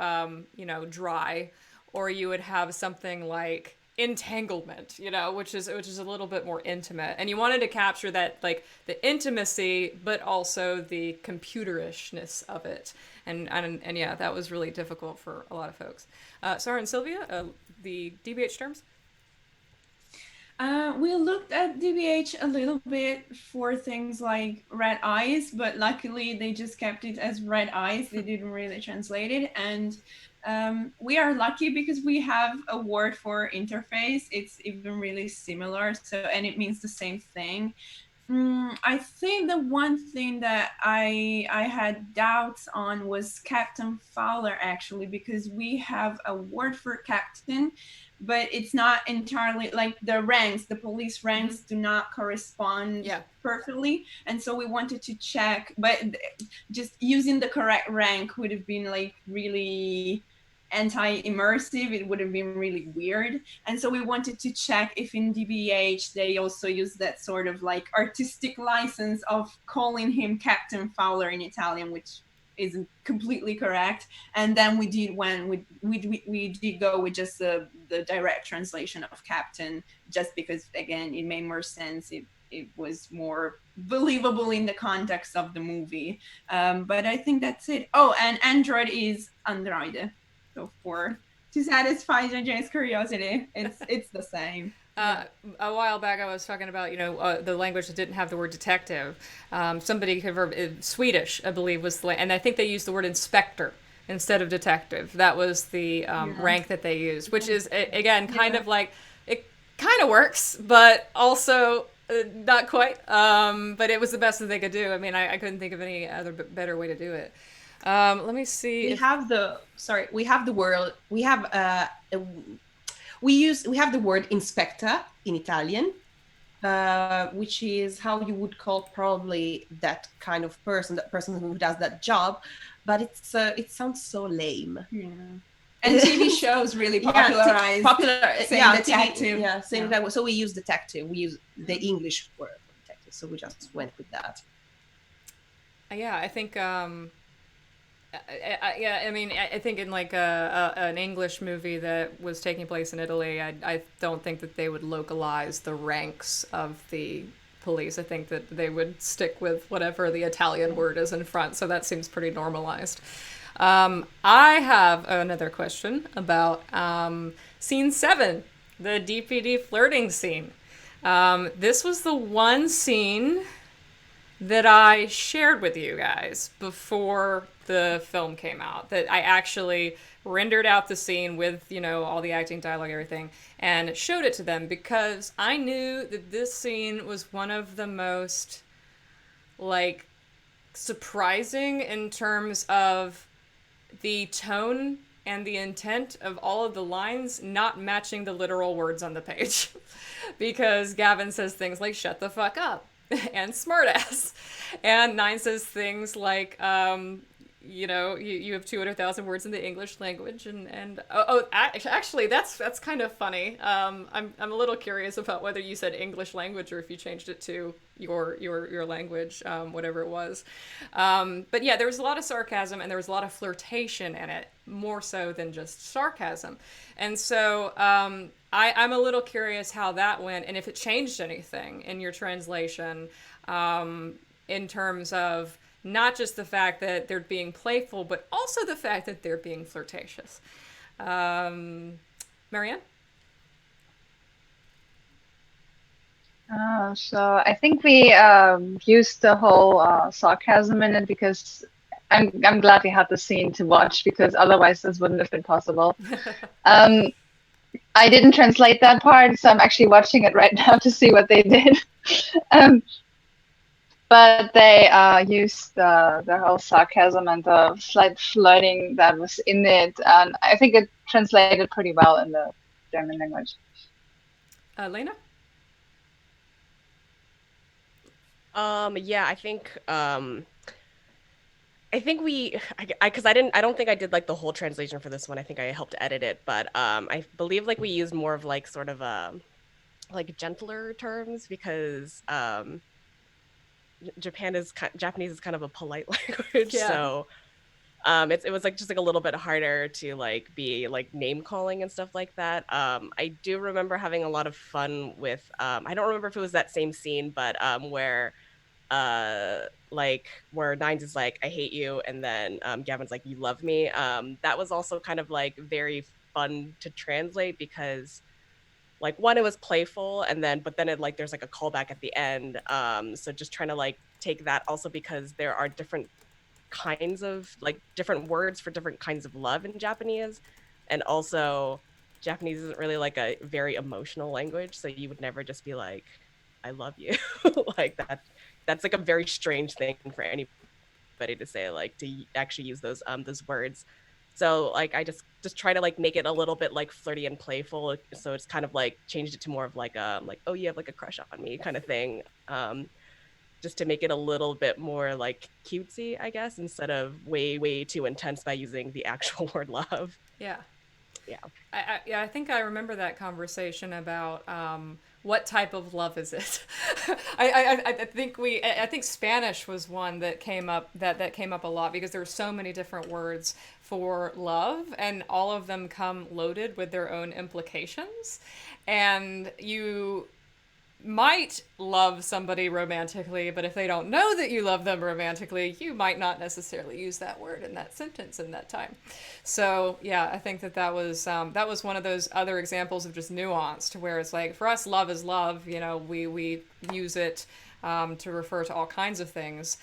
dry, or you would have something like entanglement, which is a little bit more intimate, and you wanted to capture that like the intimacy but also the computerishness of it, and yeah, that was really difficult for a lot of folks. Sara and Silvia, the DBH terms. We looked at DBH a little bit for things like red eyes, but luckily they just kept it as red eyes. They didn't really translate it. And we are lucky because we have a word for interface. It's even really similar. And it means the same thing. I think the one thing that I had doubts on was Captain Fowler, actually, because we have a word for captain, but it's not entirely like the police ranks do not correspond perfectly. And so we wanted to check, but just using the correct rank would have been like really anti-immersive. It would have been really weird. And so we wanted to check if in DBH they also use that sort of like artistic license of calling him Captain Fowler in Italian, which isn't completely correct. And then we did go with just the direct translation of captain, just because again it made more sense. It was more believable in the context of the movie. But I think that's it. Oh, and Android is Android. So to satisfy JJ's curiosity, it's the same. A while back, I was talking about the language that didn't have the word detective. Somebody converted Swedish, I believe, was and I think they used the word inspector instead of detective. That was the rank that they used, which is again kind of like it kind of works, but also not quite. But it was the best that they could do. I mean, I couldn't think of any other better way to do it. Let me see. We have the word inspector in Italian, which is how you would call probably that kind of person, that person who does that job, but it sounds so lame. Yeah. And TV shows really popularized saying detective. Yeah, saying that. So we use detective. We use the English word for detective. So we just went with that. Yeah, I think. I mean, I think in like an English movie that was taking place in Italy, I don't think that they would localize the ranks of the police. I think that they would stick with whatever the Italian word is in front. So that seems pretty normalized. I have another question about scene 7, the DPD flirting scene. This was the one scene that I shared with you guys before the film came out, that I actually rendered out the scene with, you know, all the acting, dialogue, everything, and showed it to them because I knew that this scene was one of the most, like, surprising in terms of the tone and the intent of all of the lines not matching the literal words on the page. Because Gavin says things like, shut the fuck up, and smartass. And Nine says things like, you know, you have 200,000 words in the English language, and actually that's kind of funny. I'm a little curious about whether you said English language or if you changed it to your language, whatever it was. But yeah, there was a lot of sarcasm and there was a lot of flirtation in it, more so than just sarcasm. And so I'm a little curious how that went and if it changed anything in your translation, in terms of not just the fact that they're being playful, but also the fact that they're being flirtatious. Marianne? So I think we used the whole sarcasm in it because I'm glad we had the scene to watch because otherwise this wouldn't have been possible. I didn't translate that part, so I'm actually watching it right now to see what they did. But they used the whole sarcasm and the slight flirting that was in it, and I think it translated pretty well in the German language. Lena? Yeah, I think we, because I don't think I did like the whole translation for this one. I think I helped edit it, but I believe like we used more of like sort of like gentler terms because Japanese is kind of a polite language, Yeah. so it was like just like a little bit harder to like be like name calling and stuff like that. I do remember having a lot of fun with I don't remember if it was that same scene, but where like where Nines is like I hate you and then Gavin's like you love me. That was also kind of like very fun to translate because like one, it was playful, and then but then it like there's like a callback at the end. So just trying to like take that also because there are different kinds of like different words for different kinds of love in Japanese, and also Japanese isn't really like a very emotional language, so you would never just be like I love you. Like that's like a very strange thing for anybody to say, like to actually use those words. So like I just try to like make it a little bit like flirty and playful. So it's kind of like changed it to more of like oh you have like a crush on me kind of thing. Just to make it a little bit more like cutesy, I guess, instead of way too intense by using the actual word love. Yeah. Yeah. I think I remember that conversation about what type of love is it. I think Spanish was one that came up that came up a lot because there are so many different words for love and all of them come loaded with their own implications, and you might love somebody romantically, but if they don't know that you love them romantically, you might not necessarily use that word in that sentence in that time. So yeah, I think that was one of those other examples of just nuance to where it's like for us, love is love. You know, we use it to refer to all kinds of things.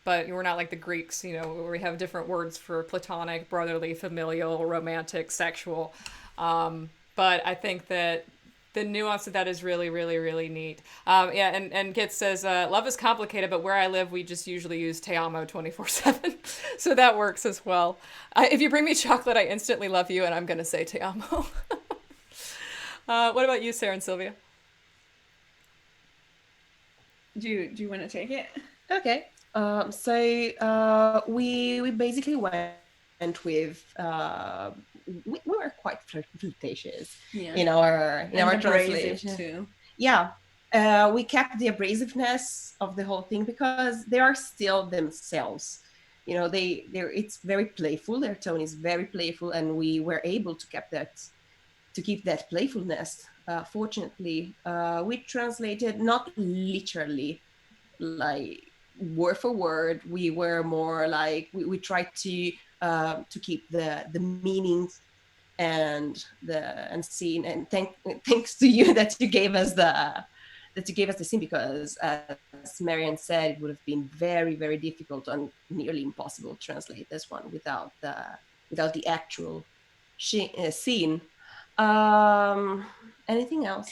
But we're not like the Greeks, you know, where we have different words for platonic, brotherly, familial, romantic, sexual. But I think that the nuance of that is really, really, really neat. Yeah, and Kit says, love is complicated, but where I live, we just usually use te amo 24/7. So that works as well. If you bring me chocolate, I instantly love you, and I'm going to say te amo. What about you, Sara and Silvia? Do you want to take it? Okay. So we basically went went with we were quite flirtatious Yeah. in our And abrasive translation. too. Yeah, we kept the abrasiveness of the whole thing because they are still themselves. You know, it's very playful. Their tone is very playful, and we were able to keep that playfulness. Fortunately, we translated not literally, like word for word. We were more like we tried to keep the meanings and scene. And thanks to you that you gave us the scene, because as Marianne said, it would have been very, very difficult and nearly impossible to translate this one without the actual scene. Anything else?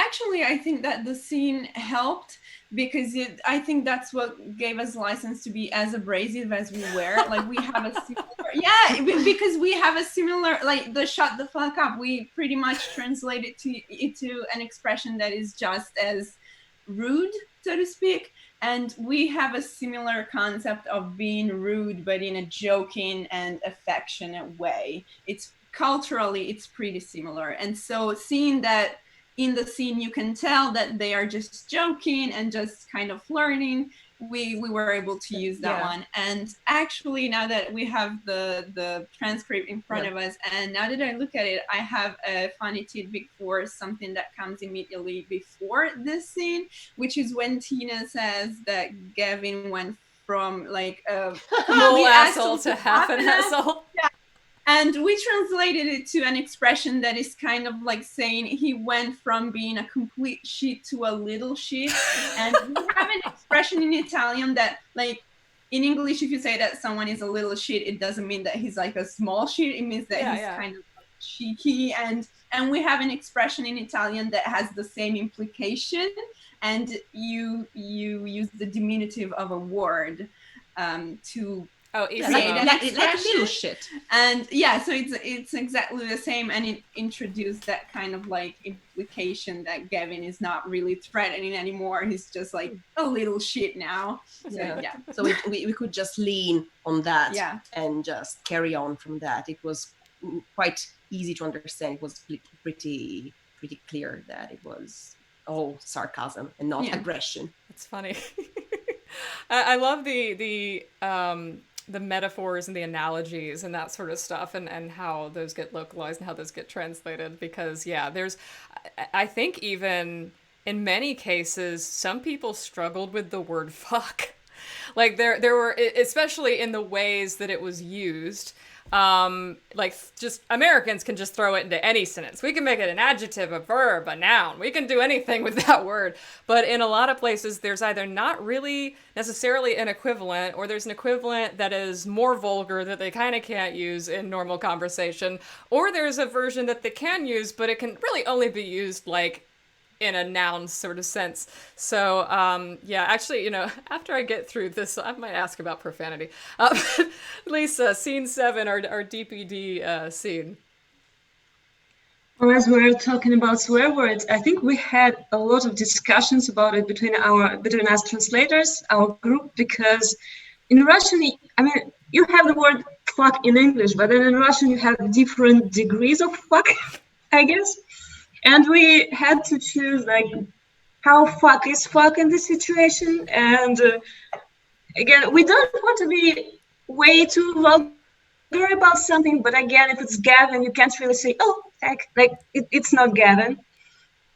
Actually, I think that the scene helped because I think that's what gave us license to be as abrasive as we were. Like we have a similar, because we have a similar, like the shut the fuck up. We pretty much translate it to an expression that is just as rude, so to speak. And we have a similar concept of being rude, but in a joking and affectionate way. It's culturally, it's pretty similar. And so seeing that in the scene you can tell that they are just joking and just kind of flirting, we were able to use that one. And actually, now that we have the transcript in front of us, and now that I look at it, I have a funny tidbit for something that comes immediately before this scene, which is when Tina says that Gavin went from like a whole asshole to half an asshole. Yeah. And we translated it to an expression that is kind of like saying he went from being a complete shit to a little shit. And we have an expression in Italian that, like, in English, if you say that someone is a little shit, it doesn't mean that he's like a small shit. It means that he's kind of cheeky. And we have an expression in Italian that has the same implication. And you use the diminutive of a word to like little shit. And so it's exactly the same, and it introduced that kind of like implication that Gavin is not really threatening anymore. He's just like a little shit now. So we could just lean on that and just carry on from that. It was quite easy to understand. It was pretty clear that it was all sarcasm and not aggression. It's funny. I love the metaphors and the analogies and that sort of stuff, and how those get localized and how those get translated, because I think even in many cases some people struggled with the word fuck. Like there were, especially in the ways that it was used. Like just Americans can just throw it into any sentence. We can make it an adjective, a verb, a noun. We can do anything with that word. But in a lot of places, there's either not really necessarily an equivalent, or there's an equivalent that is more vulgar that they kind of can't use in normal conversation, or there's a version that they can use, but it can really only be used like in a noun sort of sense. So, actually, after I get through this, I might ask about profanity. Lisa, scene 7, our DPD scene. Well, as we're talking about swear words, I think we had a lot of discussions about it between us translators, our group, because in Russian, you have the word fuck in English, but then in Russian you have different degrees of fuck, I guess. And we had to choose like how fuck is fuck in this situation. And again, we don't want to be way too vulgar about something, but again, if it's Gavin, you can't really say, oh, heck, like it's not Gavin.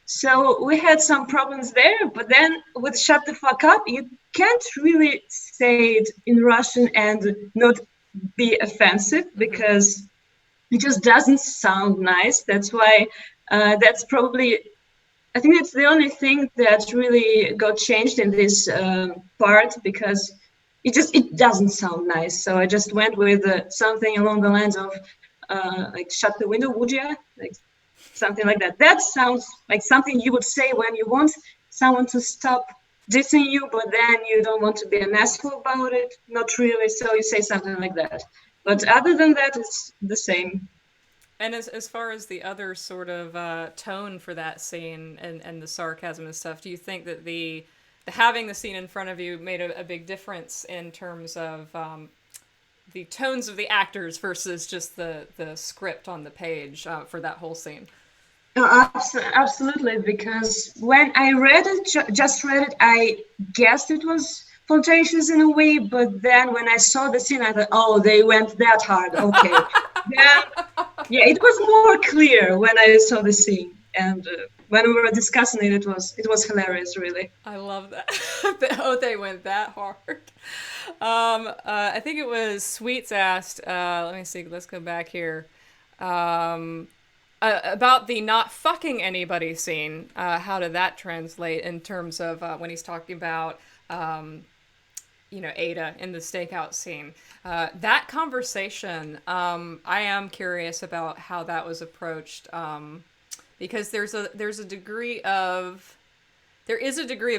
So we had some problems there, but then with shut the fuck up, you can't really say it in Russian and not be offensive, because it just doesn't sound nice. That's why that's probably, I think it's the only thing that really got changed in this part, because it doesn't sound nice. So I just went with something along the lines of like shut the window, would you? Like something like that. That sounds like something you would say when you want someone to stop dissing you, but then you don't want to be an asshole about it. Not really. So you say something like that. But other than that, it's the same. And as far as the other sort of tone for that scene and the sarcasm and stuff, do you think that the having the scene in front of you made a big difference in terms of the tones of the actors versus just the script on the page for that whole scene. Absolutely, because when I read it, just read it, I guessed it was flirtatious in a way, but then when I saw the scene, I thought, oh, they went that hard. Okay. Then, yeah, it was more clear when I saw the scene, and when we were discussing it, it was hilarious, really. I love that. Oh, they went that hard. I think it was Sweets asked. Let me see. Let's go back here. About the not fucking anybody scene. How did that translate in terms of when he's talking about, Ada in the stakeout scene? That conversation, I am curious about how that was approached, because there is a degree of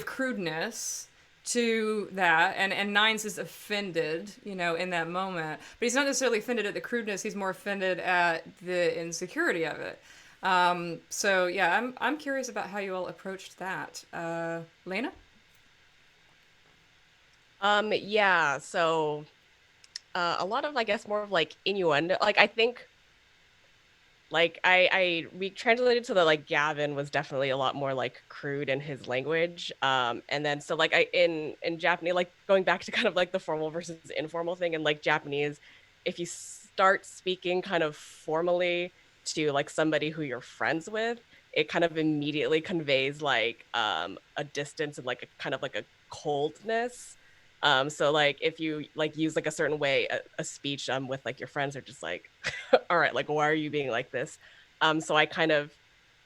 crudeness to that, and Nines is offended, in that moment, but he's not necessarily offended at the crudeness. He's more offended at the insecurity of it. So yeah, I'm curious about how you all approached that. Lena? Yeah, so a lot of, I guess, more of like innuendo. Like, I think, like, we translated to the, like, Gavin was definitely a lot more like crude in his language. And then so like in Japanese, like going back to kind of like the formal versus informal thing in like Japanese, if you start speaking kind of formally to like somebody who you're friends with, it kind of immediately conveys like a distance and like a kind of like a coldness. So like if you like use like a certain way a speech with like your friends are just like, all right, like why are you being like this? So I kind of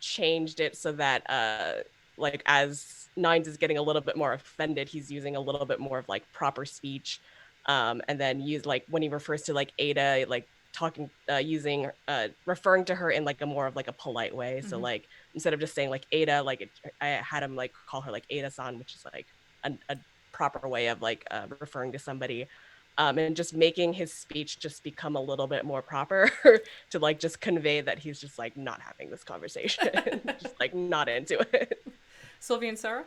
changed it so that like as Nines is getting a little bit more offended, he's using a little bit more of like proper speech, and then use like when he refers to like Ada, like talking using referring to her in like a more of like a polite way. Mm-hmm. So like instead of just saying like Ada, like I had him like call her like Ada-san, which is like a proper way of like referring to somebody, and just making his speech just become a little bit more proper to like just convey that he's just like not having this conversation, just like not into it. Silvia and Sara?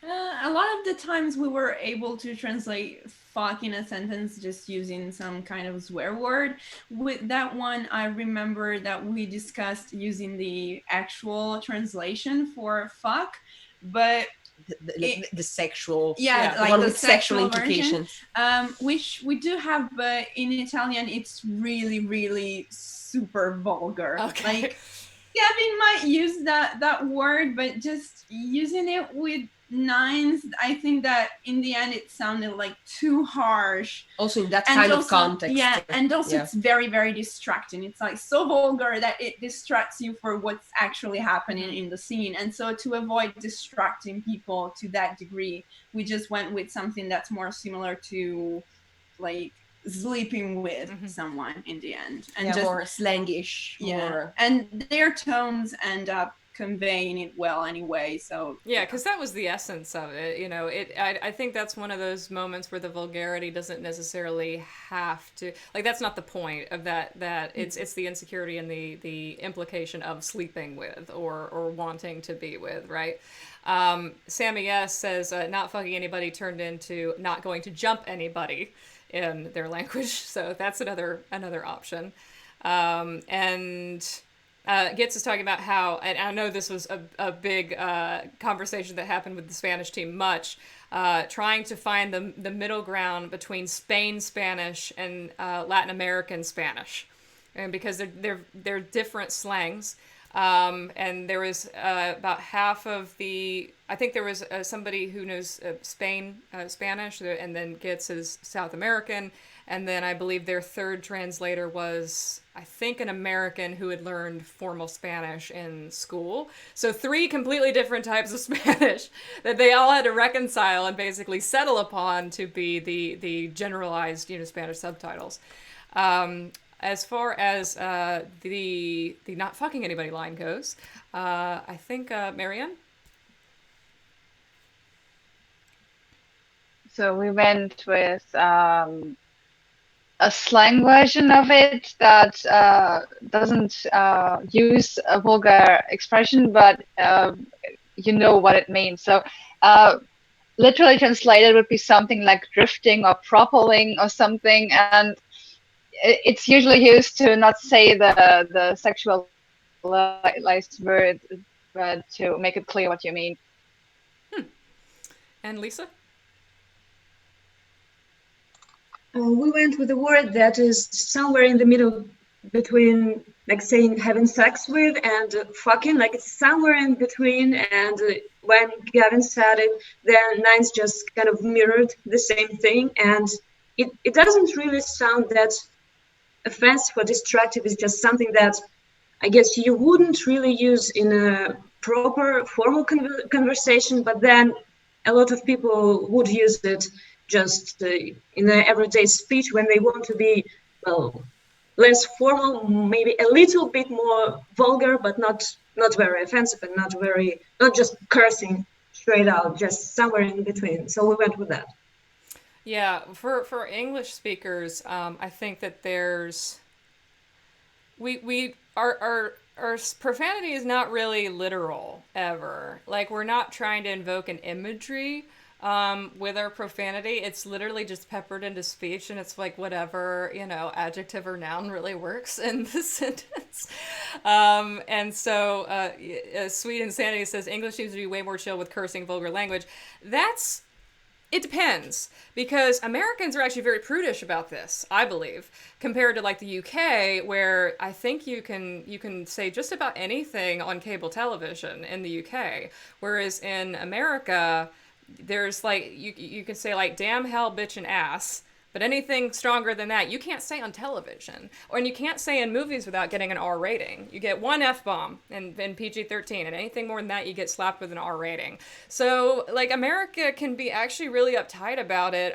A lot of the times we were able to translate fuck in a sentence just using some kind of swear word. With that one, I remember that we discussed using the actual translation for fuck, but the sexual, like one the with sexual implications, which we do have, but in Italian it's really, really super vulgar. Okay. Like Gavin might use that word, but just using it with Nines, I think that in the end it sounded like too harsh. Also in that kind of context. Yeah, and also it's very, very distracting. It's like so vulgar that it distracts you for what's actually happening in the scene. And so to avoid distracting people to that degree, we just went with something that's more similar to like sleeping with someone in the end. And just more slangish. More... And their tones end up conveying it well anyway, so because that was the essence of it. I think that's one of those moments where the vulgarity doesn't necessarily have to, like, that's not the point of that it's the insecurity and the implication of sleeping with or wanting to be with, right? Sammy S says not fucking anybody turned into not going to jump anybody in their language, so that's another option. And Gitz is talking about how, and I know this was a big conversation that happened with the Spanish team much, trying to find the middle ground between Spain Spanish and Latin American Spanish, and because they're different slangs. And there was about half of I think there was somebody who knows Spanish, and then Gitz is South American. And then I believe their third translator was, I think, an American who had learned formal Spanish in school. So 3 completely different types of Spanish that they all had to reconcile and basically settle upon to be the generalized, Spanish subtitles. As far as the not fucking anybody line goes, I think Marianne? So we went with a slang version of it that doesn't use a vulgar expression, but you know what it means. So literally translated would be something like drifting or propelling or something, and it's usually used to not say the sexualized word, but to make it clear what you mean. And Lisa? We went with a word that is somewhere in the middle between like saying having sex with and fucking, like it's somewhere in between. And when Gavin said it, then Nines just kind of mirrored the same thing. And it doesn't really sound that offensive or destructive. It's just something that I guess you wouldn't really use in a proper formal conversation, but then a lot of people would use it just in the everyday speech when they want to be, well, less formal, maybe a little bit more vulgar, but not very offensive and not just cursing straight out, just somewhere in between. So we went with that. Yeah, for English speakers, I think that our profanity is not really literal ever. Like, we're not trying to invoke an imagery with our profanity. It's literally just peppered into speech, and it's like whatever, adjective or noun really works in the sentence. And so Sweet Insanity says English seems to be way more chill with cursing, vulgar language. It depends, because Americans are actually very prudish about this, I believe, compared to like the UK, where I think you can say just about anything on cable television in the UK, whereas in America, there's like you can say like damn, hell, bitch, and ass. But anything stronger than that, you can't say on television. And you can't say in movies without getting an R rating. You get one F-bomb in PG-13, and anything more than that, you get slapped with an R rating. So, like, America can be actually really uptight about it.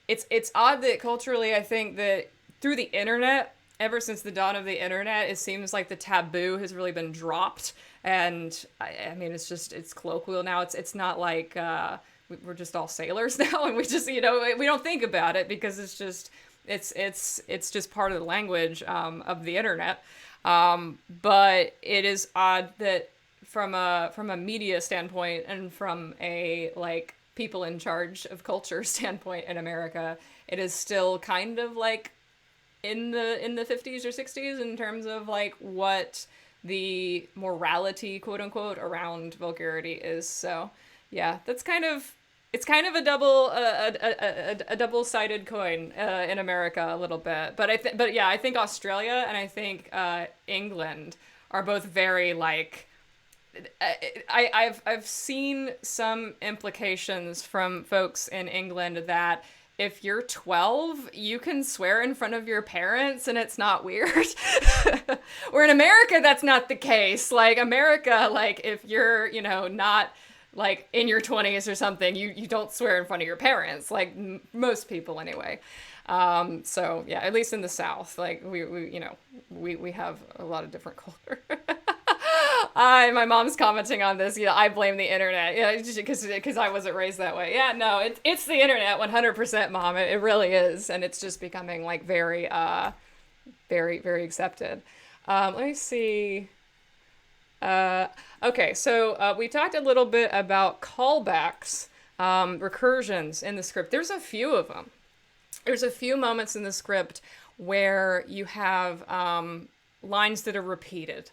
It's odd that culturally, I think that through the internet, ever since the dawn of the internet, it seems like the taboo has really been dropped. And, I mean, it's colloquial now. It's not like... we're just all sailors now, and we just we don't think about it because it's just part of the language of the internet. But it is odd that from a media standpoint and from a like people in charge of culture standpoint in America, it is still kind of like in the 50s or 60s in terms of like what the morality, quote unquote, around vulgarity is. So yeah, it's kind of a double-sided coin in America a little bit. But I think Australia and I think England are both very like. I've seen some implications from folks in England that if you're 12, you can swear in front of your parents and it's not weird. Where in America, that's not the case. Like America, like if you're, not like in your 20s or something, you don't swear in front of your parents, like most people anyway. So yeah, at least in the South, like we have a lot of different culture. My mom's commenting on this. Yeah, I blame the internet. Yeah, because I wasn't raised that way. Yeah, no, it's the internet, 100%, Mom. It really is, and it's just becoming like very, very, very accepted. Let me see. Okay, so we talked a little bit about callbacks, recursions in the script. There's a few of them. There's a few moments in the script where you have lines that are repeated.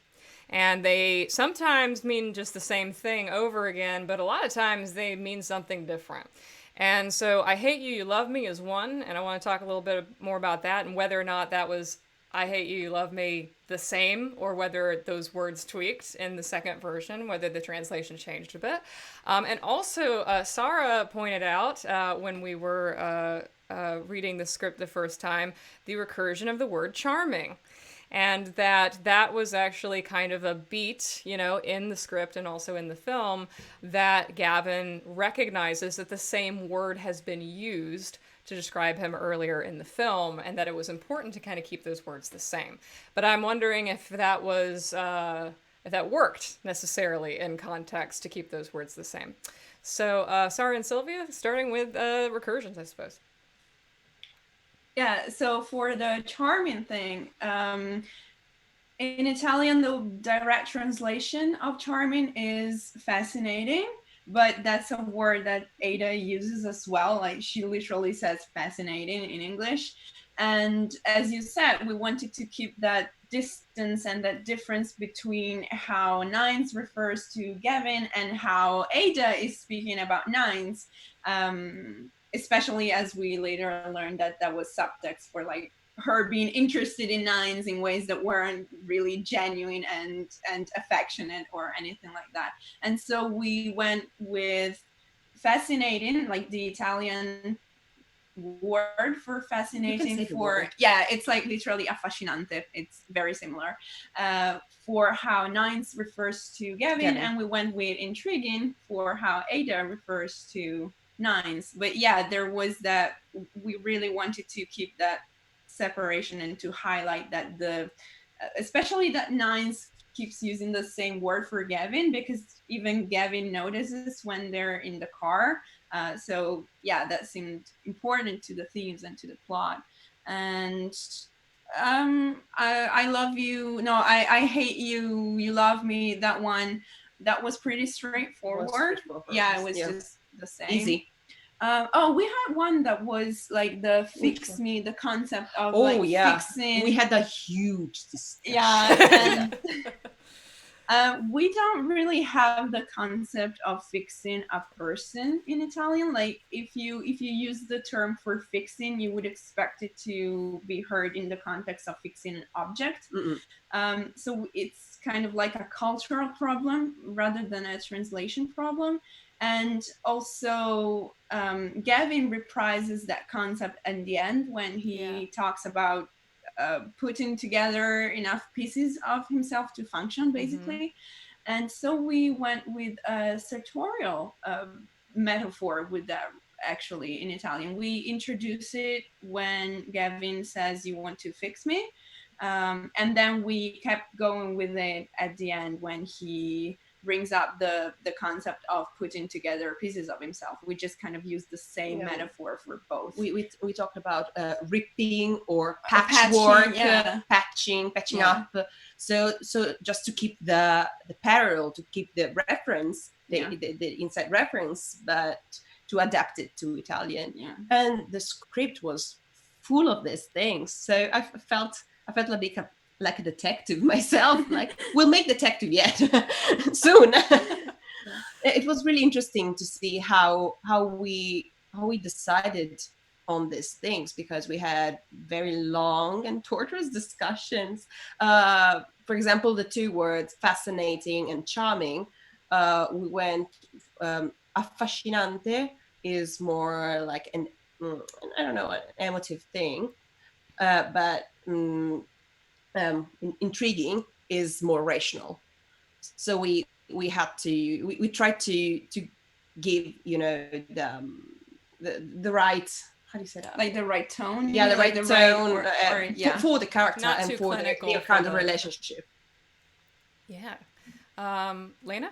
And they sometimes mean just the same thing over again, but a lot of times they mean something different. And so I Hate You, You Love Me is one, and I want to talk a little bit more about that and whether or not that was I Hate You, You Love Me the same, or whether those words tweaked in the second version, whether the translation changed a bit. And also, Sara pointed out when we were reading the script the first time, the recursion of the word charming. And that was actually kind of a beat, in the script and also in the film, that Gavin recognizes that the same word has been used to describe him earlier in the film, and that it was important to kind of keep those words the same. But I'm wondering if that was if that worked necessarily in context to keep those words the same. So Sara and Silvia, starting with recursions, I suppose. Yeah, so for the charming thing, in Italian, the direct translation of charming is fascinating. but that's a word that Ada uses as well. Like she literally says fascinating in English. And as you said, we wanted to keep that distance and that difference between how nines refers to Gavin and how Ada is speaking about nines. Especially as we later learned that that was subtext for like her being interested in nines in ways that weren't really genuine and affectionate or anything like that. And so we went with fascinating, like the Italian word for fascinating for it's like literally affascinante. It's very similar for how nines refers to Gavin, and we went with intriguing for how Ada refers to nines. But yeah, there was that, we really wanted to keep that separation and to highlight that the especially that nines keeps using the same word for Gavin, because even Gavin notices when they're in the car. So yeah, that seemed important to the themes and to the plot. And I love you. No, I hate you. You love me. That one, that was pretty straightforward. Yeah, it was just the same. Easy. We had one that was like the fix me, the concept of fixing. We had a huge discussion. Yeah, and we don't really have the concept of fixing a person in Italian. Like if you use the term for fixing, you would expect it to be heard in the context of fixing an object. So it's kind of like a cultural problem rather than a translation problem. And also, Gavin reprises that concept at the end when he talks about putting together enough pieces of himself to function, basically. And so we went with a sartorial metaphor with that, actually, in Italian. We introduce it when Gavin says, "You want to fix me?" And then we kept going with it at the end when he brings up the concept of putting together pieces of himself. We just kind of use the same metaphor for both. We talked about ripping or patchwork, patching up. So just to keep the parallel, to keep the reference, the inside reference, but to adapt it to Italian. And the script was full of these things. So I felt like a detective myself. Like, we'll make detective yet soon. It was really interesting to see how we decided on these things, because we had very long and torturous discussions. For example, the two words fascinating and charming, we went affascinante is more like an I don't know, an emotive thing, but intriguing is more rational. So we had to we tried to give, you know, the right, how do you say that, like the right tone, the right tone, or for the character Not and too for the clinical kind of for the- relationship. Lena?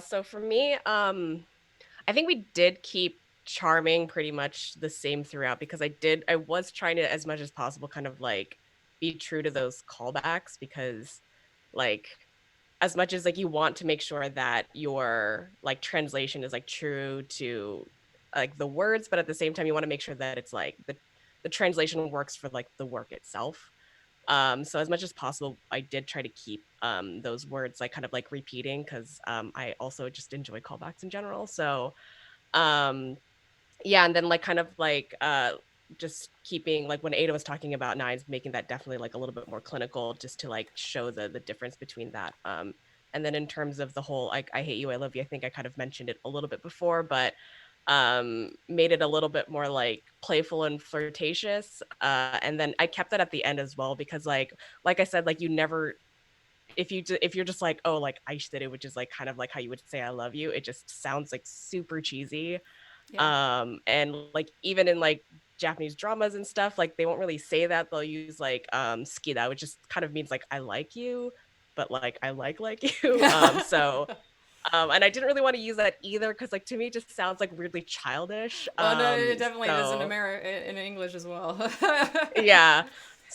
So for me, I think we did keep charming pretty much the same throughout, because I was trying to, as much as possible, kind of like be true to those callbacks, because like as much as like you want to make sure that your like translation is like true to like the words, but at the same time you want to make sure that it's like the translation works for like the work itself. So as much as possible, I did try to keep those words like kind of like repeating, because I also just enjoy callbacks in general. So and then like kind of like just keeping, like when Ada was talking about nines, making that definitely like a little bit more clinical, just to like show the difference between that. And then in terms of the whole like I hate you, I love you, I think I kind of mentioned it a little bit before, but made it a little bit more like playful and flirtatious. And then I kept that at the end as well, because like I said, like you never, if you're just like, oh, like aishiteru, which is like kind of like how you would say I love you, it just sounds like super cheesy. And like even in like Japanese dramas and stuff, like they won't really say that. They'll use like skida, which just kind of means like I like you, but like I like you. And I didn't really want to use that either, because like to me it just sounds like weirdly childish. Well, no, it definitely does in English as well.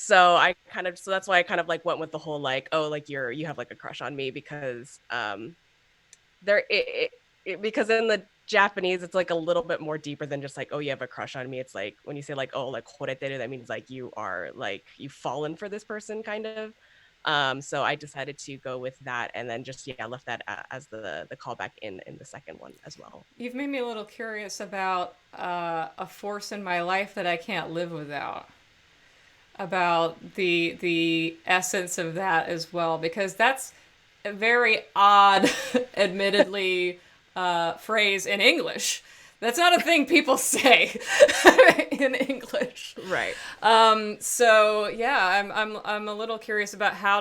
So I kind of, so that's why I kind of like went with the whole like, oh, like you have like a crush on me, because there because in the Japanese it's like a little bit more deeper than just like, oh, you have a crush on me. It's like when you say like, oh, like horeteru, that means like you are like you've fallen for this person kind of. So I decided to go with that, and then just left that as the callback in the second one as well. You've made me a little curious about a force in my life that I can't live without. About the essence of that as well, because that's a very odd, admittedly, phrase in English. That's not a thing people say in English. Right. So yeah, I'm a little curious about how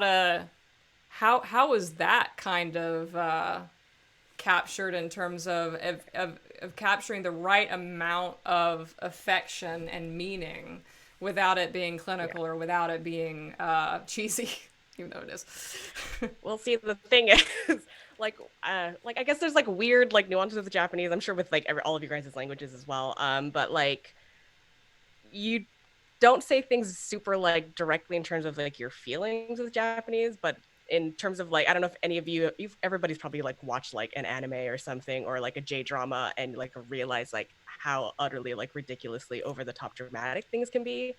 was that kind of captured in terms of capturing the right amount of affection and meaning without it being clinical or without it being cheesy, even though it is. Well, see, the thing is, like I guess there's like weird like nuances of the Japanese. I'm sure with like all of you guys' languages as well. But like you don't say things super like directly in terms of like your feelings with Japanese, but in terms of like, I don't know if any of you, everybody's probably like watched like an anime or something, or like a J-drama, and like realize like how utterly like ridiculously over the top dramatic things can be.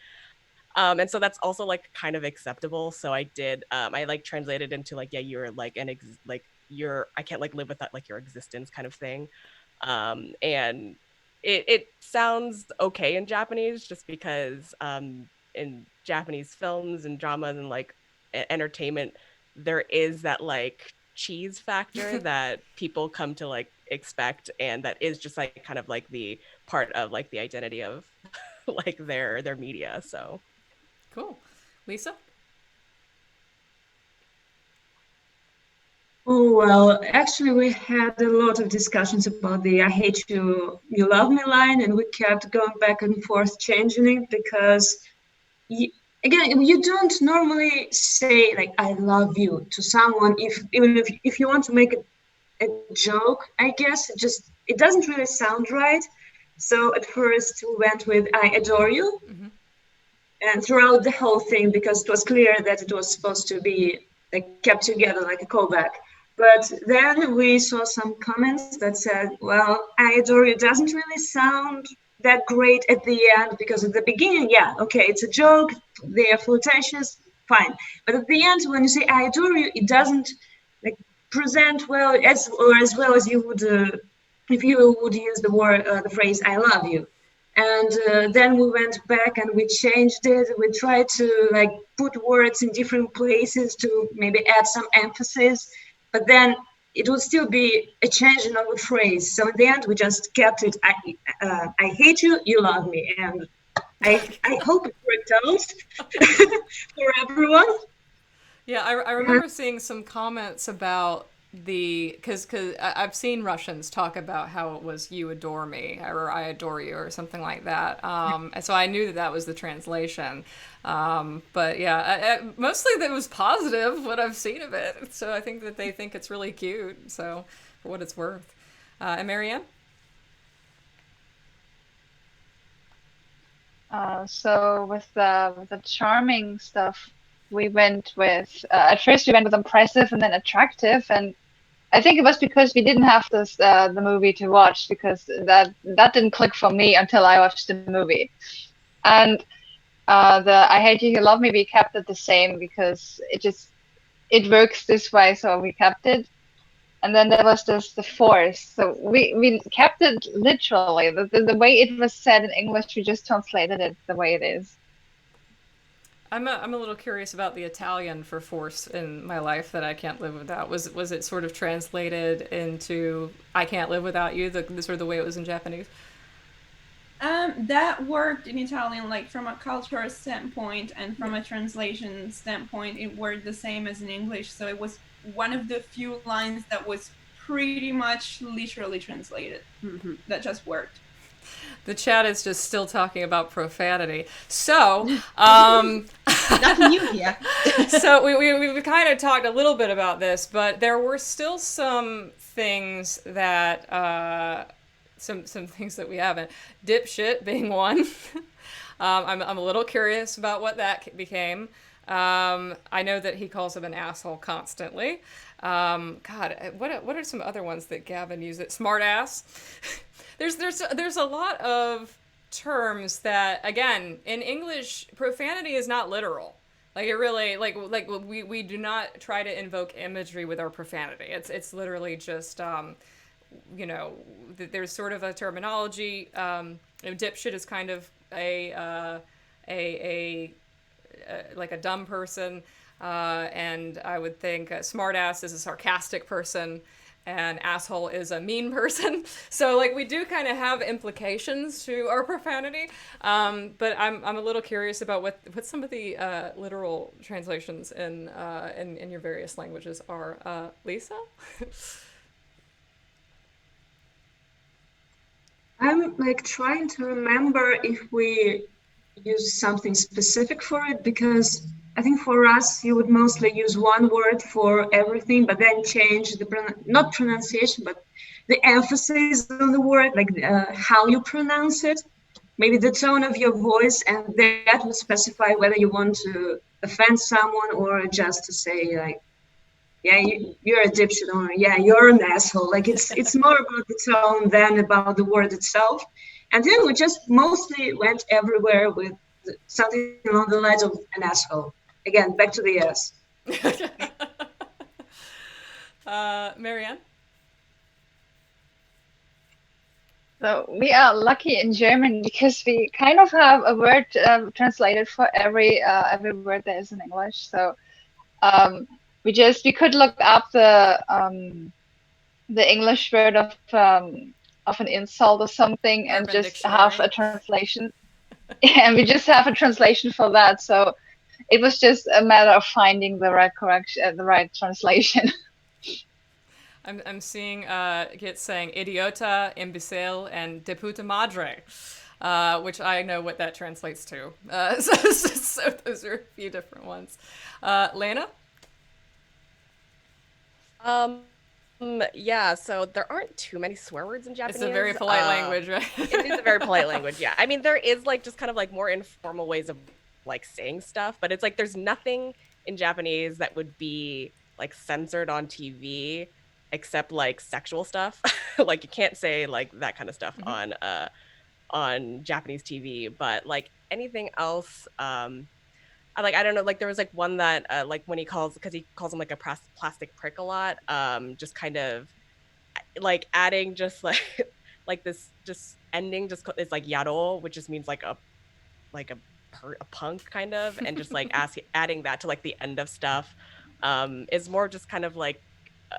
And so that's also like kind of acceptable. So I did, I like translated into like, yeah, you're like I can't like live without like your existence kind of thing. And it sounds okay in Japanese just because in Japanese films and dramas and like entertainment, there is that like cheese factor that people come to like expect, and that is just like kind of like the part of like the identity of like their media. So cool. Lisa? Oh, well, actually, we had a lot of discussions about the I hate you, you love me line, and we kept going back and forth changing it because, again, you don't normally say, like, I love you to someone, if you want to make a joke, I guess, it doesn't really sound right. So at first we went with I adore you. Mm-hmm. And throughout the whole thing, because it was clear that it was supposed to be like kept together like a callback. But then we saw some comments that said, well, I adore you doesn't really sound that great at the end, because at the beginning, yeah, okay, it's a joke, they are flirtatious, fine. But at the end, when you say I adore you, it doesn't like present well as well as you would if you would use the phrase I love you. And then we went back and we changed it. We tried to like put words in different places to maybe add some emphasis, but then it would still be a change in our phrase. So in the end, we just kept it. I hate you, you love me, and I hope it worked out for everyone. Yeah, I remember seeing some comments about because I've seen Russians talk about how it was you adore me or I adore you or something like that. And so I knew that was the translation. But yeah, mostly that was positive what I've seen of it. So I think that they think it's really cute. So for what it's worth. And Marianne? So with the charming stuff, we went with at first we went with impressive and then attractive, and I think it was because we didn't have this the movie to watch, because that didn't click for me until I watched the movie. And the I hate you, you love me, we kept it the same because it works this way, so we kept it. And then there was the force, so we kept it literally the way it was said in English. We just translated it the way it is. I'm a little curious about the Italian for force in my life that I can't live without. Was it sort of translated into I can't live without you, the sort of the way it was in Japanese? That worked in Italian, like from a cultural standpoint and from a translation standpoint, it worked the same as in English. So it was one of the few lines that was pretty much literally translated. Mm-hmm. That just worked. The chat is just still talking about profanity. So, nothing new here. So we kind of talked a little bit about this, but there were still some things that some things that we haven't. Dipshit being one. I'm a little curious about what that became. I know that he calls him an asshole constantly. God, what are some other ones that Gavin uses? Smart ass. There's a lot of terms that, again, in English, profanity is not literal. Like it really, like we do not try to invoke imagery with our profanity. It's literally just there's sort of a terminology. Dipshit is kind of a like a dumb person, and I would think smartass is a sarcastic person, and asshole is a mean person. So like we do kind of have implications to our profanity, but I'm a little curious about what some of the literal translations in your various languages are. Lisa? I'm like trying to remember if we use something specific for it, because I think for us you would mostly use one word for everything, but then change the not pronunciation, but the emphasis on the word, like how you pronounce it, maybe the tone of your voice, and that would specify whether you want to offend someone or just to say like, yeah, you're a dipshit, or yeah, you're an asshole. Like it's more about the tone than about the word itself. And then we just mostly went everywhere with something along the lines of an asshole. Again, back to the S. Marianne? So we are lucky in German because we kind of have a word translated for every word there is in English. So we could look up the English word of an insult or something and Urban just Dictionary. have a translation. And we just have a translation for that. So it was just a matter of finding the right the right translation. I'm seeing Git saying idiota, imbecile, and de puta madre, which I know what that translates to. So those are a few different ones. Lena? Yeah, so there aren't too many swear words in Japanese. It's a very polite language, right? It is a very polite language, yeah. I mean, there is like just kind of like more informal ways of like saying stuff, but it's like there's nothing in Japanese that would be like censored on TV except like sexual stuff. Like you can't say like that kind of stuff on Japanese TV, but like anything else, I don't know, like there was like one that like when he calls him like a plastic prick a lot, just kind of like adding just like like this just ending just it's like yaro, which just means like a punk kind of, and just like adding that to like the end of stuff is more just kind of like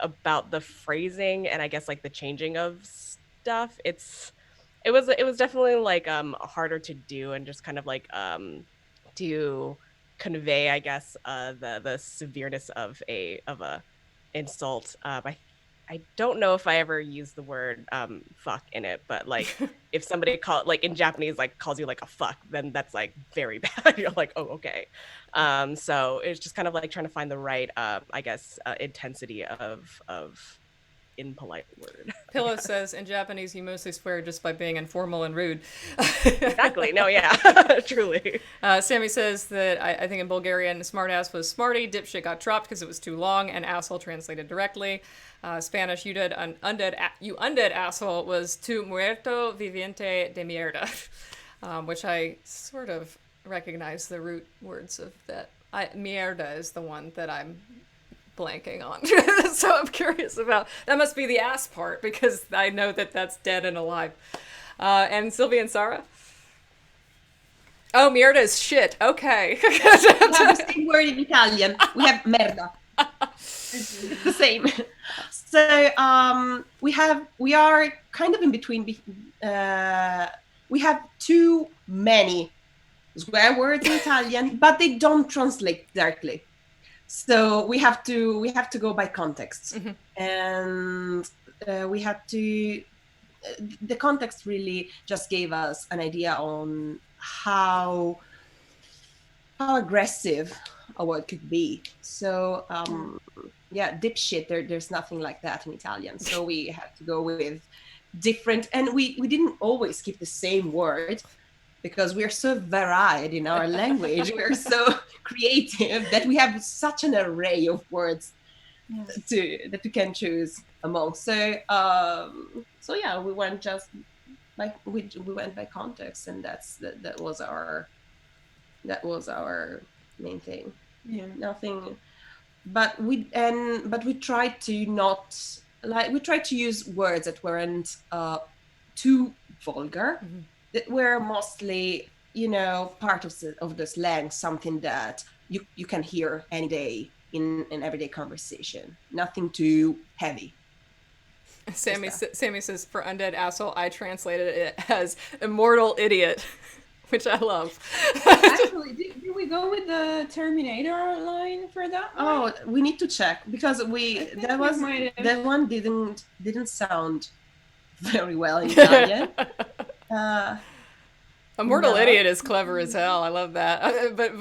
about the phrasing and I guess like the changing of stuff. It was definitely like harder to do and just kind of like to convey, I guess, the severeness of a insult. I don't know if I ever used the word fuck in it, but like if somebody like in Japanese like calls you like a fuck, then that's like very bad. You're like, oh, okay. So it's just kind of like trying to find the right I guess intensity of impolite word. Pillow says in Japanese you mostly swear just by being informal and rude. Exactly. No, yeah. Truly. Sammy says that I think in Bulgarian smartass was smarty, dipshit got dropped because it was too long, and asshole translated directly. Spanish you undead asshole was tu muerto viviente de mierda, which I sort of recognize the root words of that. Mierda is the one that I'm blanking on. So I'm curious about that. Must be the ass part because I know that that's dead and alive. And Silvia and Sara? Oh, mierda is shit. Okay. We have the same word in Italian. We have merda. It's the same. So we are kind of in between. We have too many swear words in Italian, but they don't translate directly. So we have to go by context, and we had to. The context really just gave us an idea on how aggressive a word could be. So yeah, dipshit. There's nothing like that in Italian. So we had to go with different, and we didn't always keep the same word. because we're so varied in our language. We're so creative that we have such an array of words that we can choose among. So yeah, we went just like we went by context, and that was our main thing. Yeah. Nothing, but we tried to not we tried to use words that weren't too vulgar, that were mostly, part of the slang, something that you can hear any day in everyday conversation. Nothing too heavy. Sammy says, for undead asshole, I translated it as immortal idiot, which I love. Actually, did we go with the Terminator line for that one? Oh, we need to check, because that one didn't sound very well in Italian. Immortal idiot is clever as hell. I love that. But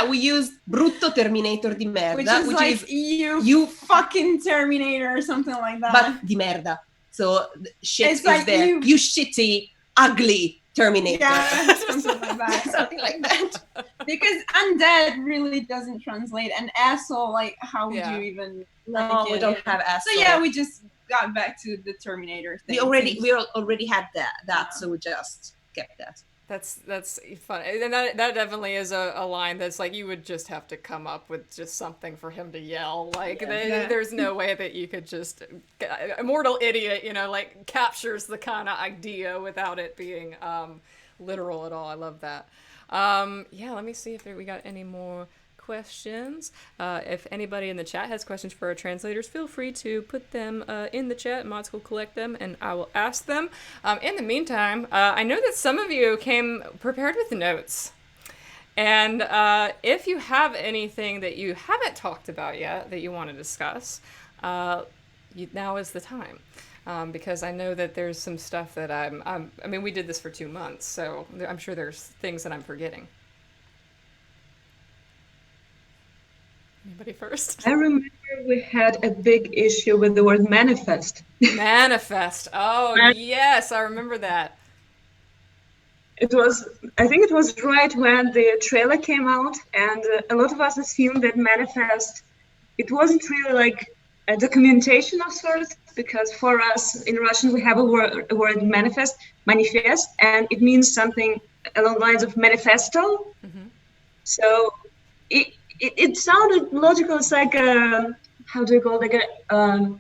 we used brutto Terminator di merda, which is you fucking Terminator or something like that. But di merda. So shit it's is like there. You shitty, ugly Terminator. Yeah, something like that. Something like that. Because undead really doesn't translate, and asshole, like, how would you even No, we don't have asshole. So yeah, we just got back to the Terminator thing. We already had that, so we just kept that. That's fun, and that definitely is a line that's like you would just have to come up with just something for him to yell. Like there's no way that you could just immortal idiot, like captures the kind of idea without it being literal at all. I love that. Let me see if we got any more questions. If anybody in the chat has questions for our translators, feel free to put them in the chat. Mods will collect them and I will ask them. In the meantime, I know that some of you came prepared with notes. And if you have anything that you haven't talked about yet that you want to discuss, now is the time. Because I know that there's some stuff that we did this for 2 months, so I'm sure there's things that I'm forgetting. Anybody first? I remember we had a big issue with the word manifest. Manifest. Oh, yes, I remember that. I think it was right when the trailer came out, and a lot of us assumed that manifest, it wasn't really like a documentation of sorts, because for us in Russian we have a word manifest, and it means something along the lines of manifesto. Mm-hmm. So it sounded logical. It's like how do you call it? Like a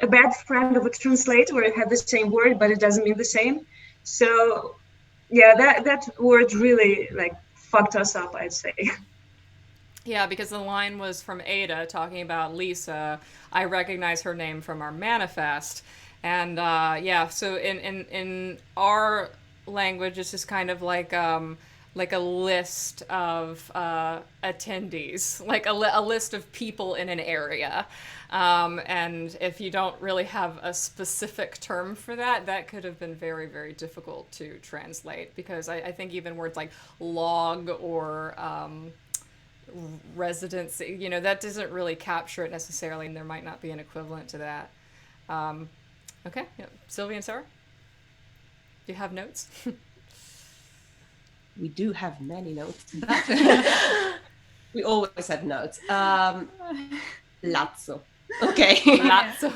bad friend of a translator, where it had the same word but it doesn't mean the same. So yeah, that word really like fucked us up, I'd say. Yeah, because the line was from Ada talking about Lisa. I recognize her name from our manifest, and so in our language, it's just kind of like a list of attendees, like a list of people in an area. And if you don't really have a specific term for that, that could have been very, very difficult to translate, because I think even words like log or residency, that doesn't really capture it necessarily, and there might not be an equivalent to that. Okay, Silvia and Sara, do you have notes? We do have many notes, but we always have notes. Lazzo. Okay. Lazzo.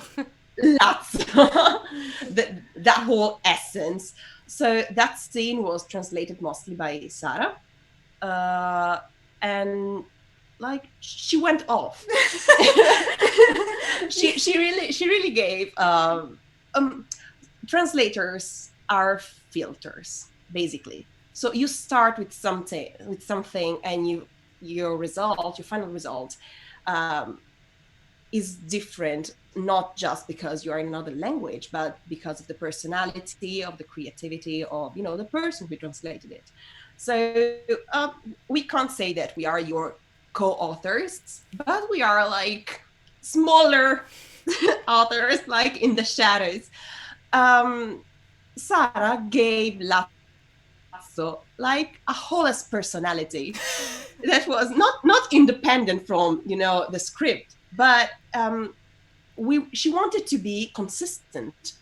Lazzo. That whole essence. So that scene was translated mostly by Sara. And like she went off. she really gave translators are filters, basically. So you start with something, and your final result, is different, not just because you are in another language, but because of the personality, of the creativity of the person who translated it. So we can't say that we are your co-authors, but we are like smaller authors, like in the shadows. Sara gave Lazzo like a whole personality that was not independent from the script, but she wanted to be consistent.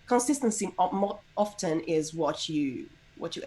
Consistency often is what you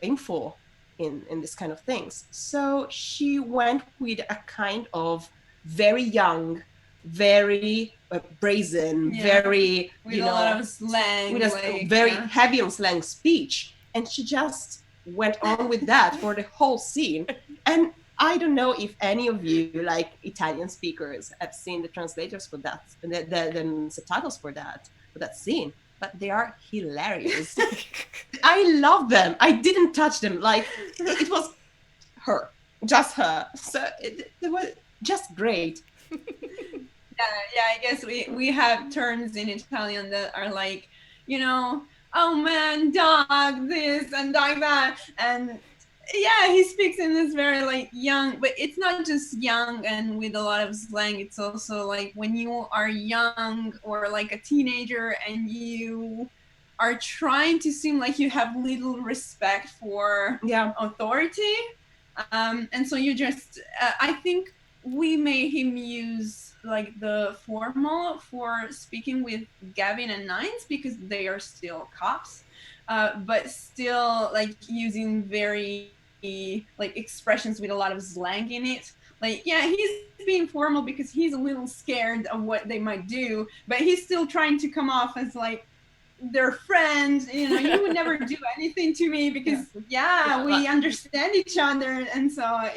aim for in this kind of things. So she went with a kind of very young, very brazen, very with a lot of slang, with a very heavy on slang speech, and she just went on with that for the whole scene. And I don't know if any of you, like Italian speakers, have seen the translators for that, the subtitles for that scene, but they are hilarious. I love them. I didn't touch them. Like, it was her, just her. So they were just great. Yeah, I guess we have terms in Italian that are like, you know, oh man, dog, this and dog that. And yeah, he speaks in this very like young, but it's not just young and with a lot of slang. It's also like when you are young or like a teenager and you are trying to seem like you have little respect for authority. And so you just, I think we made him use like the formal for speaking with Gavin and Nines because they are still cops, but still like using very like expressions with a lot of slang in it. Like, yeah, he's being formal because he's a little scared of what they might do, but he's still trying to come off as like their friend. You know, you would never do anything to me because we understand each other. And so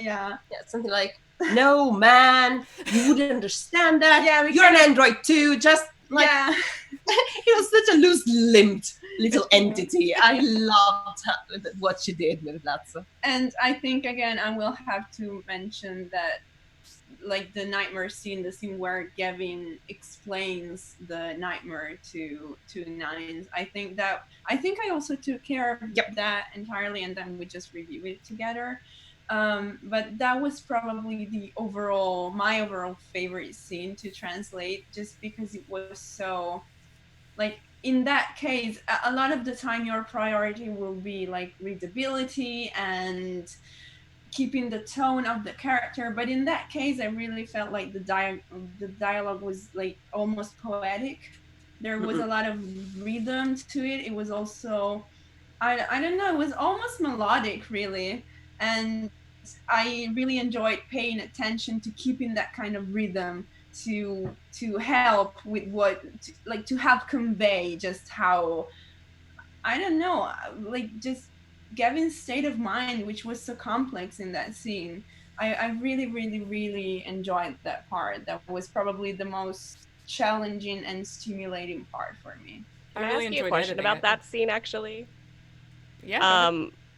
something like, no man, you wouldn't understand that. Yeah, you're an android too. Just like it was such a loose-limbed little entity. I loved what she did with Lazzo. And I think again, I will have to mention that, like the nightmare scene, the scene where Gavin explains the nightmare to Nines. I think I also took care of that entirely, and then we just review it together. But that was probably my overall favorite scene to translate, just because it was so, like, in that case, a lot of the time your priority will be like readability and keeping the tone of the character. But in that case, I really felt like the dialogue was like almost poetic. There was a lot of rhythm to it. It was also, I don't know, it was almost melodic, really. And I really enjoyed paying attention to keeping that kind of rhythm to help with to help convey just how, I don't know, like just Gavin's state of mind, which was so complex in that scene. I really, really, really enjoyed that part. That was probably the most challenging and stimulating part for me. Can I ask you a question about that scene, actually? Yeah.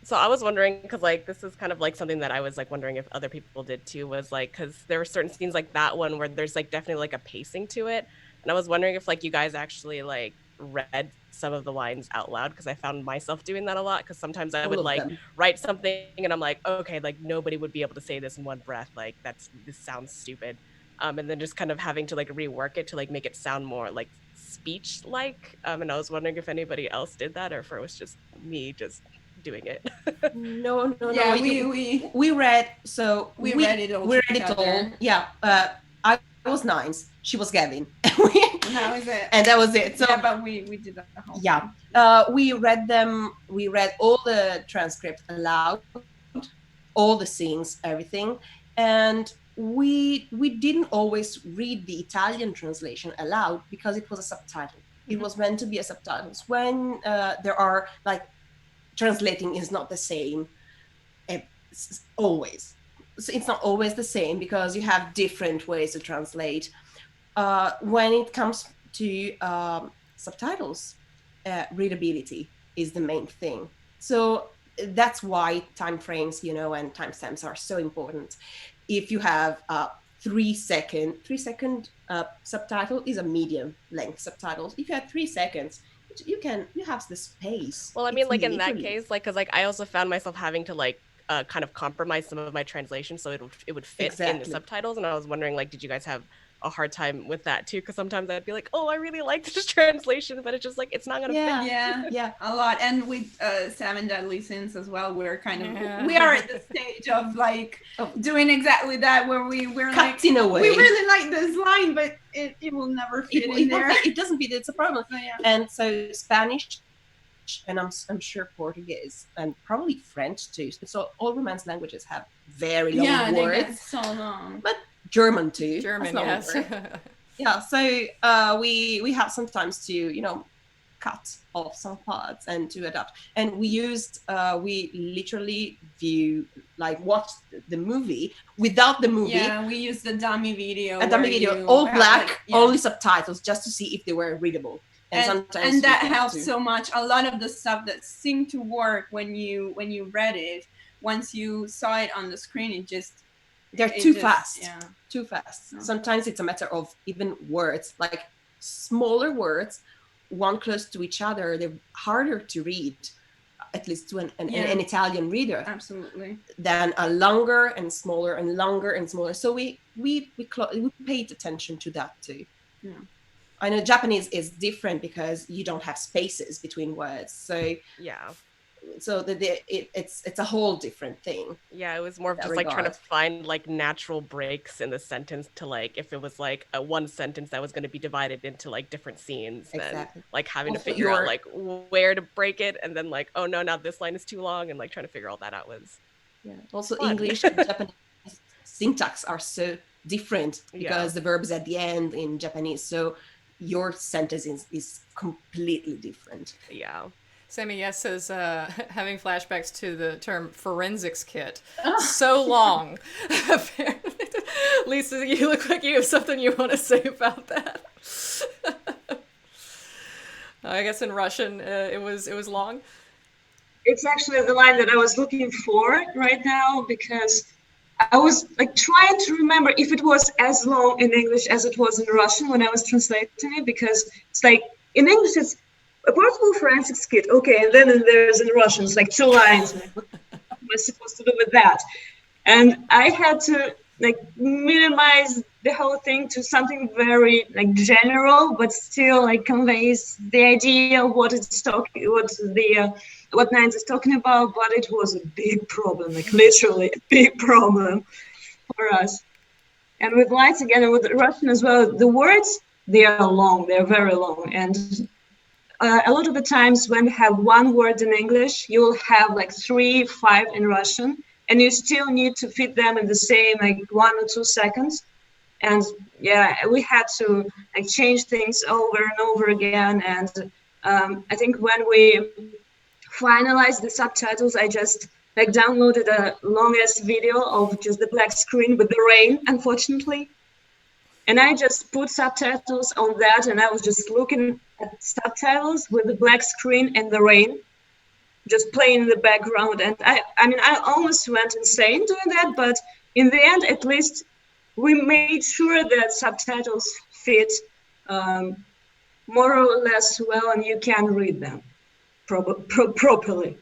So I was wondering, because like this is kind of like something that I was like wondering if other people did too, was like, because there were certain scenes like that one where there's like definitely like a pacing to it, and I was wondering if like you guys actually like read some of the lines out loud, because I found myself doing that a lot, because sometimes I would like write something and I'm like, okay, like nobody would be able to say this in one breath, like this sounds stupid, and then just kind of having to like rework it to like make it sound more like speech like, and I was wondering if anybody else did that or if it was just me just doing it. No. Yeah, we read. So we read it all. We read it all. Yeah. I was Nines. She was Gavin. That was it. And that was it. So yeah, but we did that the whole time. We read them. We read all the transcript aloud, all the scenes, everything, and we didn't always read the Italian translation aloud because it was a subtitle. It was meant to be a subtitles. When there are like, translating is not the same always. So it's not always the same because you have different ways to translate. When it comes to subtitles, readability is the main thing. So that's why time frames, and timestamps are so important. If you have 3 second subtitle is a medium length subtitle. If you have 3 seconds, you have the space. Well, I mean, like in that case, like, because like I also found myself having to like kind of compromise some of my translation so it would fit in the subtitles, and I was wondering, like, did you guys have a hard time with that too? Because sometimes I'd be like, oh, I really like this translation, but it's just like it's not gonna fit. Yeah, a lot. And with Seven Deadly Sins as well, we're kind of we are at the stage of like doing exactly that, where we're cut in a way. We really like this line, but it will never fit in there. It doesn't fit. It's a problem. And so Spanish and I'm sure Portuguese and probably French too. So all Romance languages have very long Yeah, they get words, so long. but German too. German, That's yes. long word. Yeah, so we have sometimes to cut off some parts and to adapt. And we literally watch the movie without the movie. Yeah, we use the dummy video. A dummy video, all black, only subtitles, just to see if they were readable. And that helps so much. A lot of the stuff that seemed to work when you read it, once you saw it on the screen, they're too fast. Yeah. Too fast. Sometimes it's a matter of even words, like smaller words, one close to each other, they're harder to read, at least to an Italian reader. Absolutely. Than a longer and smaller and longer and smaller. So we paid attention to that too. Yeah. I know Japanese is different because you don't have spaces between words. So yeah. So it's a whole different thing. Yeah, it was more of just like trying to find like natural breaks in the sentence to like if it was like a one sentence that was going to be divided into like different scenes, then like having to figure out like where to break it, and then like, oh no, now this line is too long, and like trying to figure all that out was also fun. English and Japanese syntax are so different because the verb is at the end in Japanese, so your sentence is completely different. Yeah. Sammy Yes says, having flashbacks to the term forensics kit. So long. Lisa, you look like you have something you want to say about that. I guess in Russian, it was long. It's actually the line that I was looking for right now, because I was like trying to remember if it was as long in English as it was in Russian when I was translating it, because it's like in English it's a portable forensics kit, okay, and then there's in Russian, it's like 2 lines. What am I supposed to do with that? And I had to like minimize the whole thing to something very like general, but still like conveys the idea of what it's talking, what Nines is talking about. But it was a big problem, like literally a big problem for us. And with lights again, and with Russian as well, the words, they are long, they're very long, and a lot of the times when you have one word in English, you'll have like 3, 5 in Russian, and you still need to fit them in the same like 1 or 2 seconds. And yeah, we had to like change things over and over again. And I think when we finalized the subtitles, I just like downloaded a longest video of just the black screen with the rain, unfortunately. And I just put subtitles on that, and I was just looking at subtitles with the black screen and the rain, just playing in the background. And I mean, I almost went insane doing that, but in the end, at least we made sure that subtitles fit more or less well, and you can read them properly,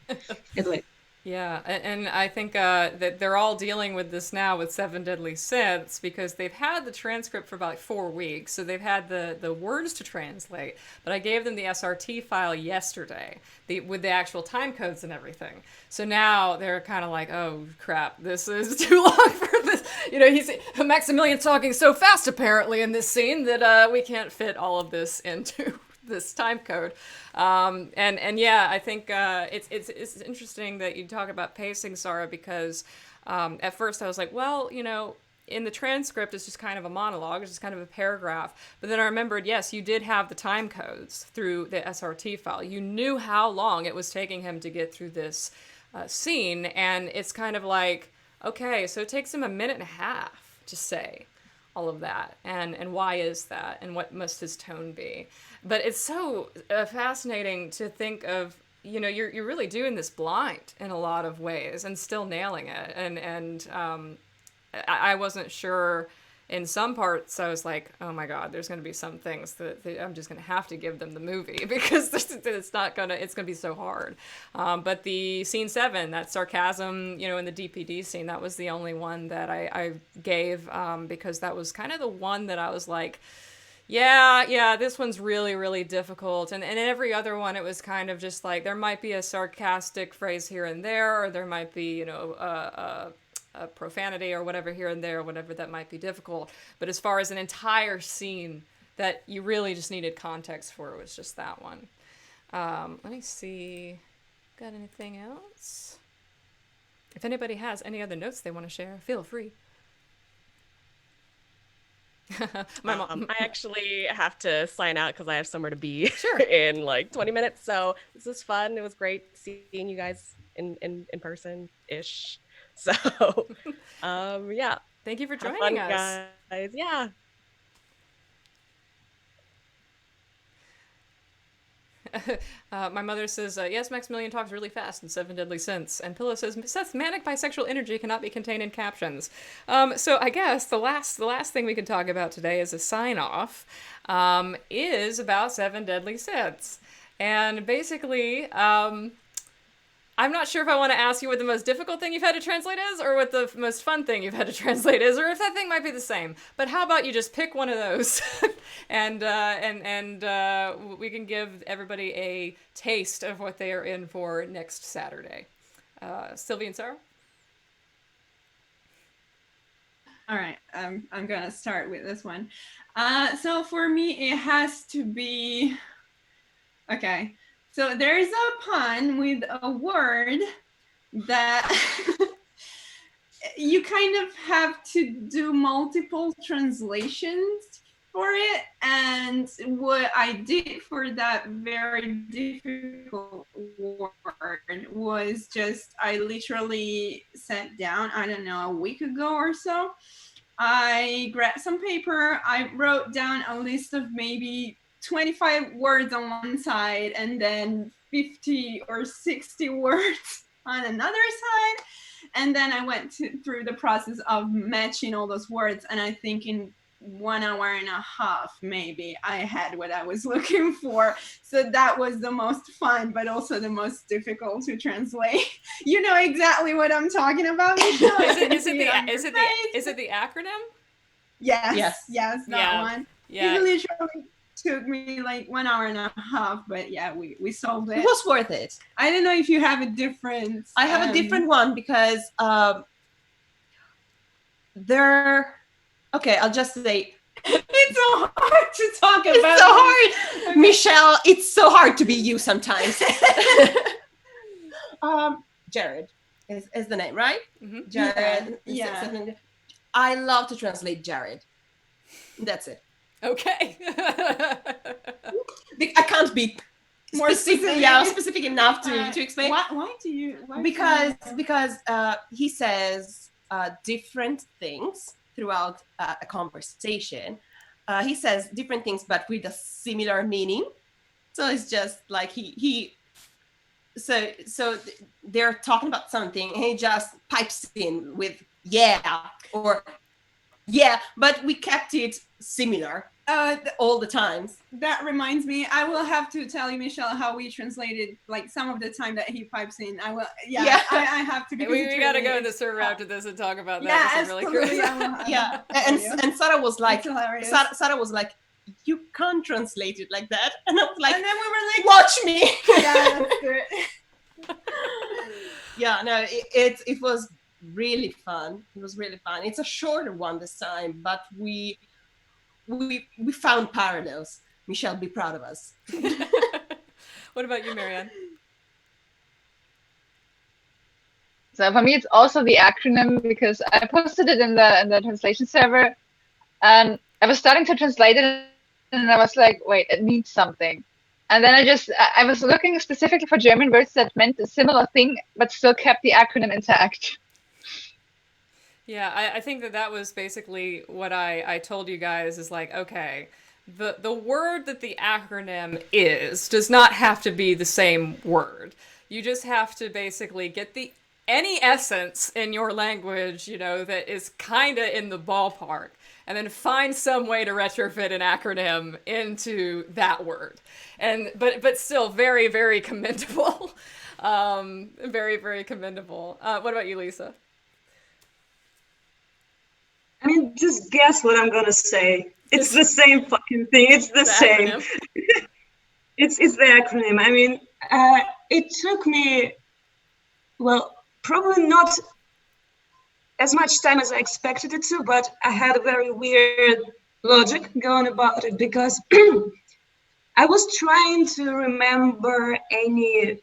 at least. Yeah, and I think that they're all dealing with this now with 7 Deadly Sins, because they've had the transcript for about 4 weeks, so they've had the words to translate, but I gave them the SRT file yesterday with the actual time codes and everything. So now they're kind of like, oh crap, this is too long for this. You know, Maximilian's talking so fast apparently in this scene that we can't fit all of this into this time code. And yeah, I think it's interesting that you talk about pacing, Sara, because at first I was like, well, you know, in the transcript it's just kind of a monologue, it's just kind of a paragraph. But then I remembered, yes, you did have the time codes through the SRT file. You knew how long it was taking him to get through this scene, and it's kind of like, okay, so it takes him 1.5 minutes to say all of that, and why is that, and what must his tone be? But it's so fascinating to think of, you know, you're really doing this blind in a lot of ways and still nailing it. And I wasn't sure in some parts. I was like, oh my God, there's going to be some things that I'm just going to have to give them the movie because it's going to be so hard. But the scene 7, that sarcasm, you know, in the DPD scene, that was the only one that I gave because that was kind of the one that I was like, yeah, this one's really, really difficult. And in every other one, it was kind of just like, there might be a sarcastic phrase here and there, or there might be, you know, a profanity or whatever here and there, whatever that might be difficult. But as far as an entire scene that you really just needed context for, it was just that one. Let me see. Got anything else? If anybody has any other notes they want to share, feel free. My mom. I actually have to sign out because I have somewhere to be Sure. in like 20 minutes. So this was fun. It was great seeing you guys in person-ish. So yeah. Thank you for Have joining fun, us. guys. Yeah. My mother says, yes, Maximilian talks really fast in Seven Deadly Sins. And Pillow says, Seth's manic bisexual energy cannot be contained in captions. So I guess the last thing we can talk about today as a sign-off is about Seven Deadly Sins. And basically, I'm not sure if I want to ask you what the most difficult thing you've had to translate is, or what the most fun thing you've had to translate is, or if that thing might be the same. But how about you just pick one of those, and we can give everybody a taste of what they are in for next Saturday. Silvia and Sara? All right, I'm gonna start with this one. So for me, it has to be, okay. So there's a pun with a word that you kind of have to do multiple translations for it. And what I did for that very difficult word was just, I literally sat down, I don't know, a week ago or so. I grabbed some paper, I wrote down a list of maybe 25 words on one side and then 50 or 60 words on another side. And then I went through the process of matching all those words. And I think in 1 hour and a half, maybe, I had what I was looking for. So that was the most fun, but also the most difficult to translate. You know exactly what I'm talking about, Michelle. Is it the acronym? Yes, that one. Yeah. It literally took me like 1 hour and a half, but yeah, we solved it. It was worth it. I don't know if you have a different. I have a different one because okay, I'll just say it's so hard to talk about. It's so hard, okay. Michelle. It's so hard to be you sometimes. Jared is the name, right? Mm-hmm. Jared. Yeah. I love to translate Jared. That's it. Okay. I can't be more specific enough to explain. Why do you? Because he says different things throughout a conversation. He says different things, but with a similar meaning. So it's just like so they're talking about something, and he just pipes in with yeah or yeah, but we kept it similar all the times. That reminds me, I will have to tell you, Michelle, how we translated like some of the time that he pipes in. I will. Yeah. I have to. We got to go in the server after this and talk about that. Yeah, absolutely. Yeah, and Sara was like, Sara was like, you can't translate it like that, and I was like, and then we were like, watch me. Yeah, that's it. Yeah, no, it was really fun. It was really fun. It's a shorter one this time, but we found parallels. Michelle, be proud of us. What about you, Marianne? So for me, it's also the acronym, because I posted it in the translation server, and I was starting to translate it, and I was like, wait, it means something. And then I was looking specifically for German words that meant a similar thing, but still kept the acronym intact. Yeah, I think that was basically what I told you guys is like, okay, the word that the acronym does not have to be the same word. You just have to basically get any essence in your language, that is kind of in the ballpark, and then find some way to retrofit an acronym into that word. But still very, very commendable. Very, very commendable. What about you, Lisa? I mean, just guess what I'm gonna say. It's the same fucking thing. It's the same. It's the acronym. I mean, it took me, well, probably not as much time as I expected it to, but I had a very weird logic going about it, because I was trying to remember any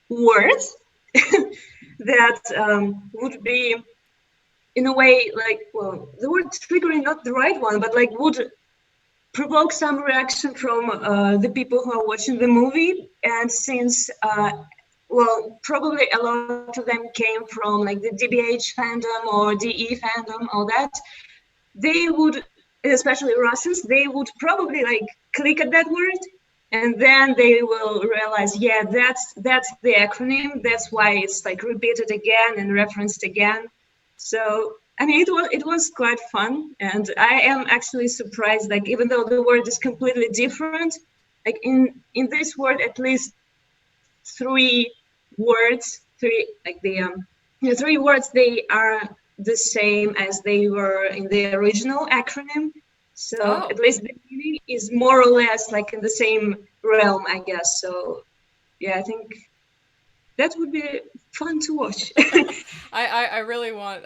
words that would be in a way like, well, the word triggering, not the right one, but like would provoke some reaction from the people who are watching the movie. And since well, probably a lot of them came from like the DBH fandom or DE fandom, all that, they would, especially Russians, they would probably like click at that word, and then they will realize, yeah, that's the acronym. That's why it's like repeated again and referenced again. So I mean, it was quite fun, and I am actually surprised. Like, even though the word is completely different, like in this word, at least three words, three words, they are the same as they were in the original acronym. So at least the meaning is more or less like in the same realm, I guess. So yeah, I think that would be fun to watch. I really want,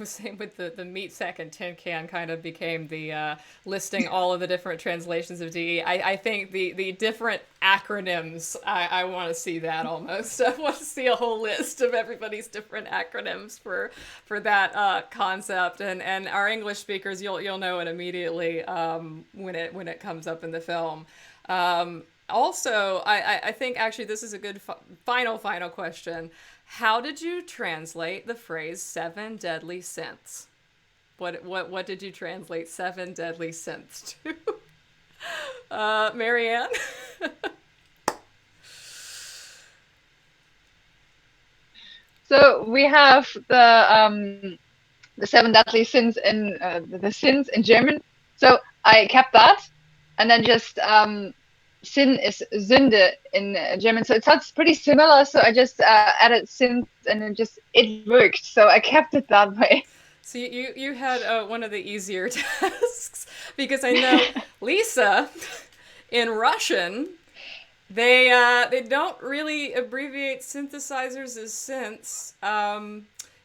same with the meat sack and tin can kind of became the listing all of the different translations of DE. I think the different acronyms, I want to see that almost. I want to see a whole list of everybody's different acronyms for that concept. And our English speakers, you'll know it immediately when it comes up in the film. Also, I think actually this is a good final question. How did you translate the phrase 7 deadly sins? What did you translate 7 deadly sins to? Marianne? So we have the 7 deadly sins in the sins in German. So I kept that, and then just sin is Sünde in German, so it sounds pretty similar. So I just added sins, and it worked. So I kept it that way. So you had one of the easier tasks, because I know Lisa in Russian, they don't really abbreviate synthesizers as synths.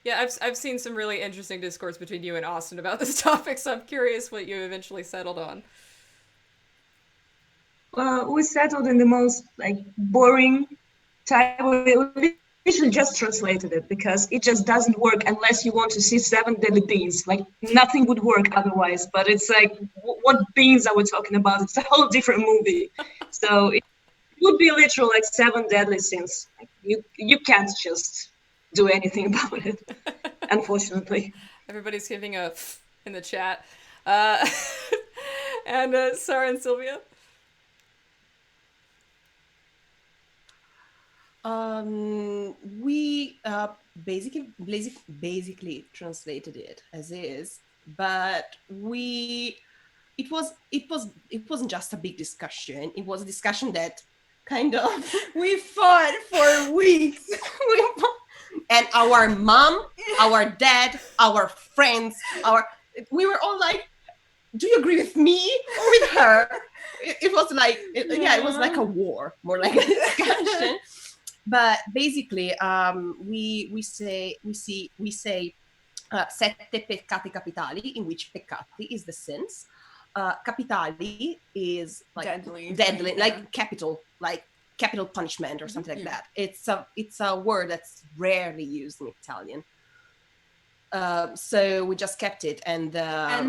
Yeah, I've seen some really interesting discourse between you and Austin about this topic, so I'm curious what you eventually settled on. Well, we settled in the most like boring type. We literally just translated it because it just doesn't work unless you want to see 7 deadly beans. Like nothing would work otherwise. But it's like, what beans are we talking about? It's a whole different movie. So it would be literal like 7 deadly sins. Like, you can't just do anything about it, unfortunately. Everybody's giving a in the chat. And Sara and Silvia? We basically translated it as is, but it wasn't just a big discussion. It was a discussion that kind of we fought for weeks. And our mom, our dad, our friends, we were all like, do you agree with me or with her? It was like, it was like a war, more like a discussion. But basically, we say sette peccati capitali, in which peccati is the sins. Capitali is like deadly, like capital punishment or something like that. It's a word that's rarely used in Italian. So we just kept it, and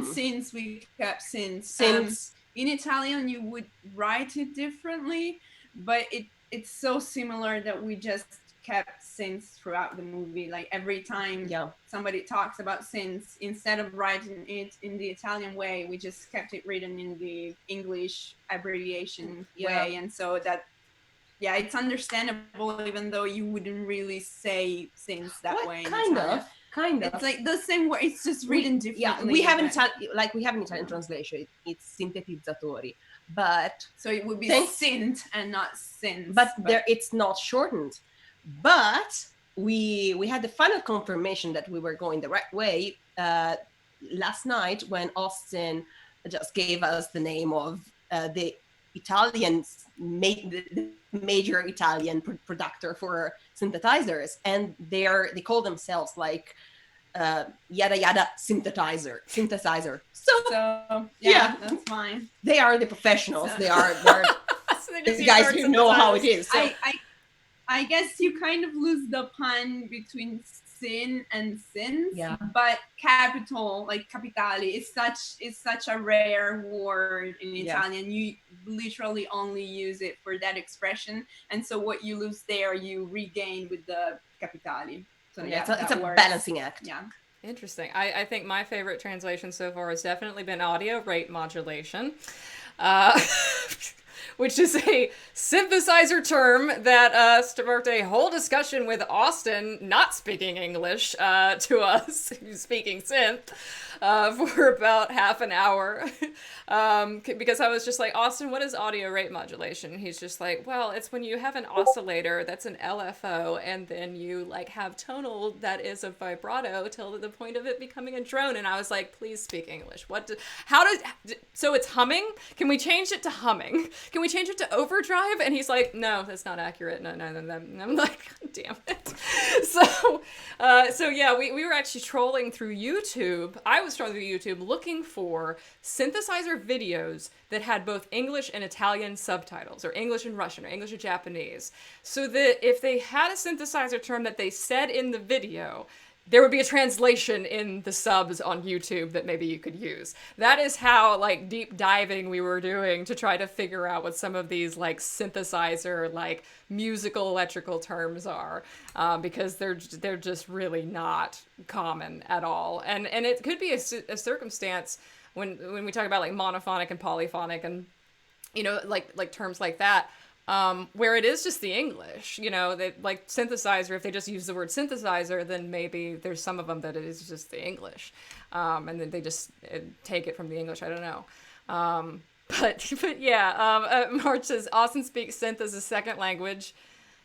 since we kept since in Italian you would write it differently, but it's so similar that we just kept sins throughout the movie. Like every time somebody talks about sins, instead of writing it in the Italian way, we just kept it written in the English abbreviation way. And so that, it's understandable, even though you wouldn't really say sins that way. Kind of. It's like the same word. It's just written differently. We have an Italian translation. It's sintetizzatori, but so it would be sint and not sins. But there, it's not shortened. But we had the final confirmation that we were going the right way last night when Austin just gave us the name of the major Italian producer for synthesizers, and they call themselves like yada yada synthesizer. So yeah, that's fine. they are the professionals. So- They are So they just the use guys words who know how it synthesizers. is. So. I guess you kind of lose the pun between sin and sins, Yeah. but capital, like capitale, is such a rare word in Yeah. Italian. You literally only use it for that expression, and so what you lose there, you regain with the capitale. So Yeah, yeah, it's a that works. balancing act. Yeah. Interesting. I think my favorite translation so far has definitely been audio rate modulation, uh, which is a synthesizer term that sparked a whole discussion with Austin not speaking English to us, speaking synth, for about half an hour. Because I was just like, Austin, what is audio rate modulation? And he's just like, well, it's when you have an oscillator that's an LFO, and then you like have tonal that is a vibrato till the point of it becoming a drone. And I was like, please speak English. So it's humming? Can we change it to humming? Can we change it to overdrive? And he's like, no, that's not accurate. No. And I'm like, damn it. So yeah, we were actually trolling through YouTube. I was trolling through YouTube looking for synthesizer videos that had both English and Italian subtitles, or English and Russian, or English and Japanese, so that if they had a synthesizer term that they said in the video, there would be a translation in the subs on YouTube that maybe you could use. That is how like deep diving we were doing to try to figure out what some of these like synthesizer, like musical electrical terms are, because they're just really not common at all. And it could be a circumstance when we talk about like monophonic and polyphonic and, you know, like terms like that, where it is just the English, you know, that like synthesizer, if they just use the word synthesizer, then maybe there's some of them that it is just the English. And then they just take it from the English. I don't know. But yeah, March says Austin speaks synth as a second language.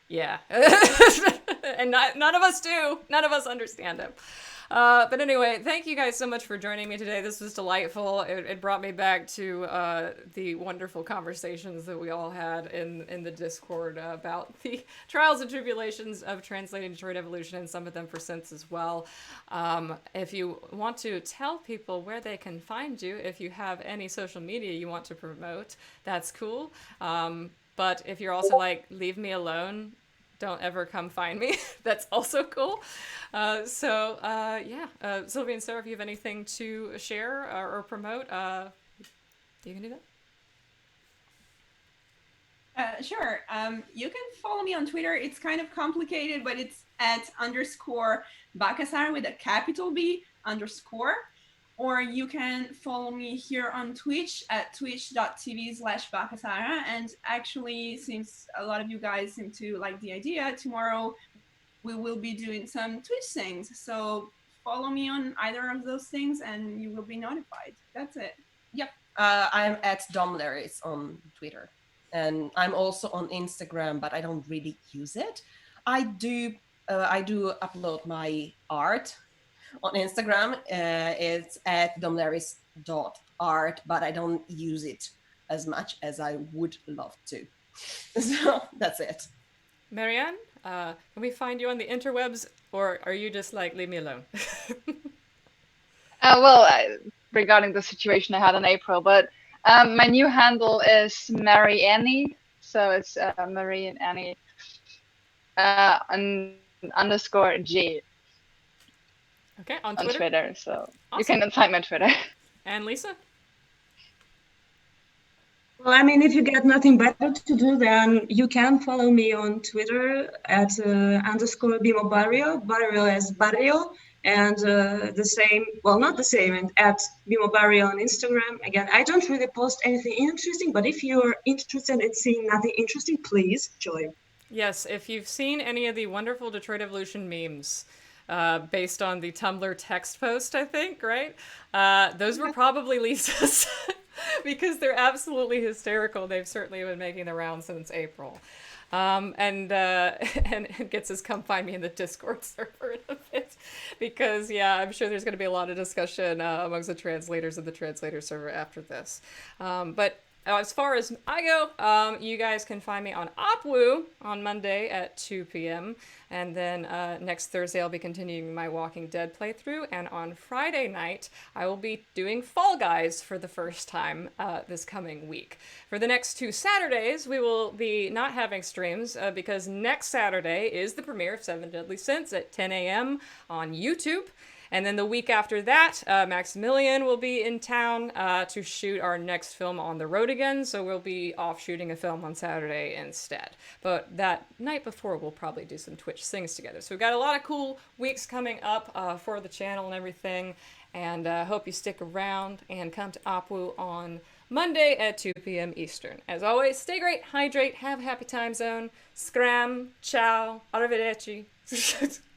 Yeah. And none of us do. None of us understand it. But anyway, thank you guys so much for joining me today. This was delightful. It brought me back to the wonderful conversations that we all had in the Discord about the trials and tribulations of translating Detroit Evolution, and some of them for synths as well. If you want to tell people where they can find you, if you have any social media you want to promote, that's cool. But if you're also like, leave me alone, don't ever come find me, that's also cool. Silvia and Sara, if you have anything to share or promote, you can do that. Sure. You can follow me on Twitter. It's kind of complicated, but it's at _Bacasara with a capital B _. Or you can follow me here on Twitch at twitch.tv/Bacasara. And actually, since a lot of you guys seem to like the idea, tomorrow we will be doing some Twitch things. So follow me on either of those things and you will be notified. That's it. Yep. I'm at Domleris on Twitter. And I'm also on Instagram, but I don't really use it. I do upload my art on Instagram. It's at domleris.art, but I don't use it as much as I would love to. So that's it. Marianne, can we find you on the interwebs, or are you just like, leave me alone? Regarding the situation I had in April, but my new handle is Marianne, so it's Marianne _G. Okay, on on Twitter? Twitter, so Awesome. You can find my Twitter. And Lisa? Well, I mean, if you got nothing better to do, then you can follow me on Twitter at _Bimo Barrio, Barrio as Barrio, and the same, well, not the same, and at Bimo Barrio on Instagram. Again, I don't really post anything interesting, but if you're interested in seeing nothing interesting, please join. Yes, if you've seen any of the wonderful Detroit Evolution memes, based on the Tumblr text post, I think, right? Those were probably Lisa's because they're absolutely hysterical. They've certainly been making the rounds since April. And it gets us, come find me in the Discord server in a bit, because yeah, I'm sure there's going to be a lot of discussion amongst the translators of the translator server after this. But as far as I go, you guys can find me on Opwoo on Monday at 2 p.m. And then next Thursday, I'll be continuing my Walking Dead playthrough. And on Friday night, I will be doing Fall Guys for the first time this coming week. For the next 2 Saturdays, we will be not having streams because next Saturday is the premiere of Seven Deadly Sins at 10 a.m. on YouTube. And then the week after that, Maximilian will be in town to shoot our next film on the road again. So we'll be off shooting a film on Saturday instead. But that night before, we'll probably do some Twitch things together. So we've got a lot of cool weeks coming up for the channel and everything. And hope you stick around and come to Opwoo on Monday at 2 p.m. Eastern. As always, stay great, hydrate, have a happy time zone, scram, ciao, arrivederci,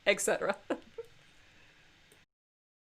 etc.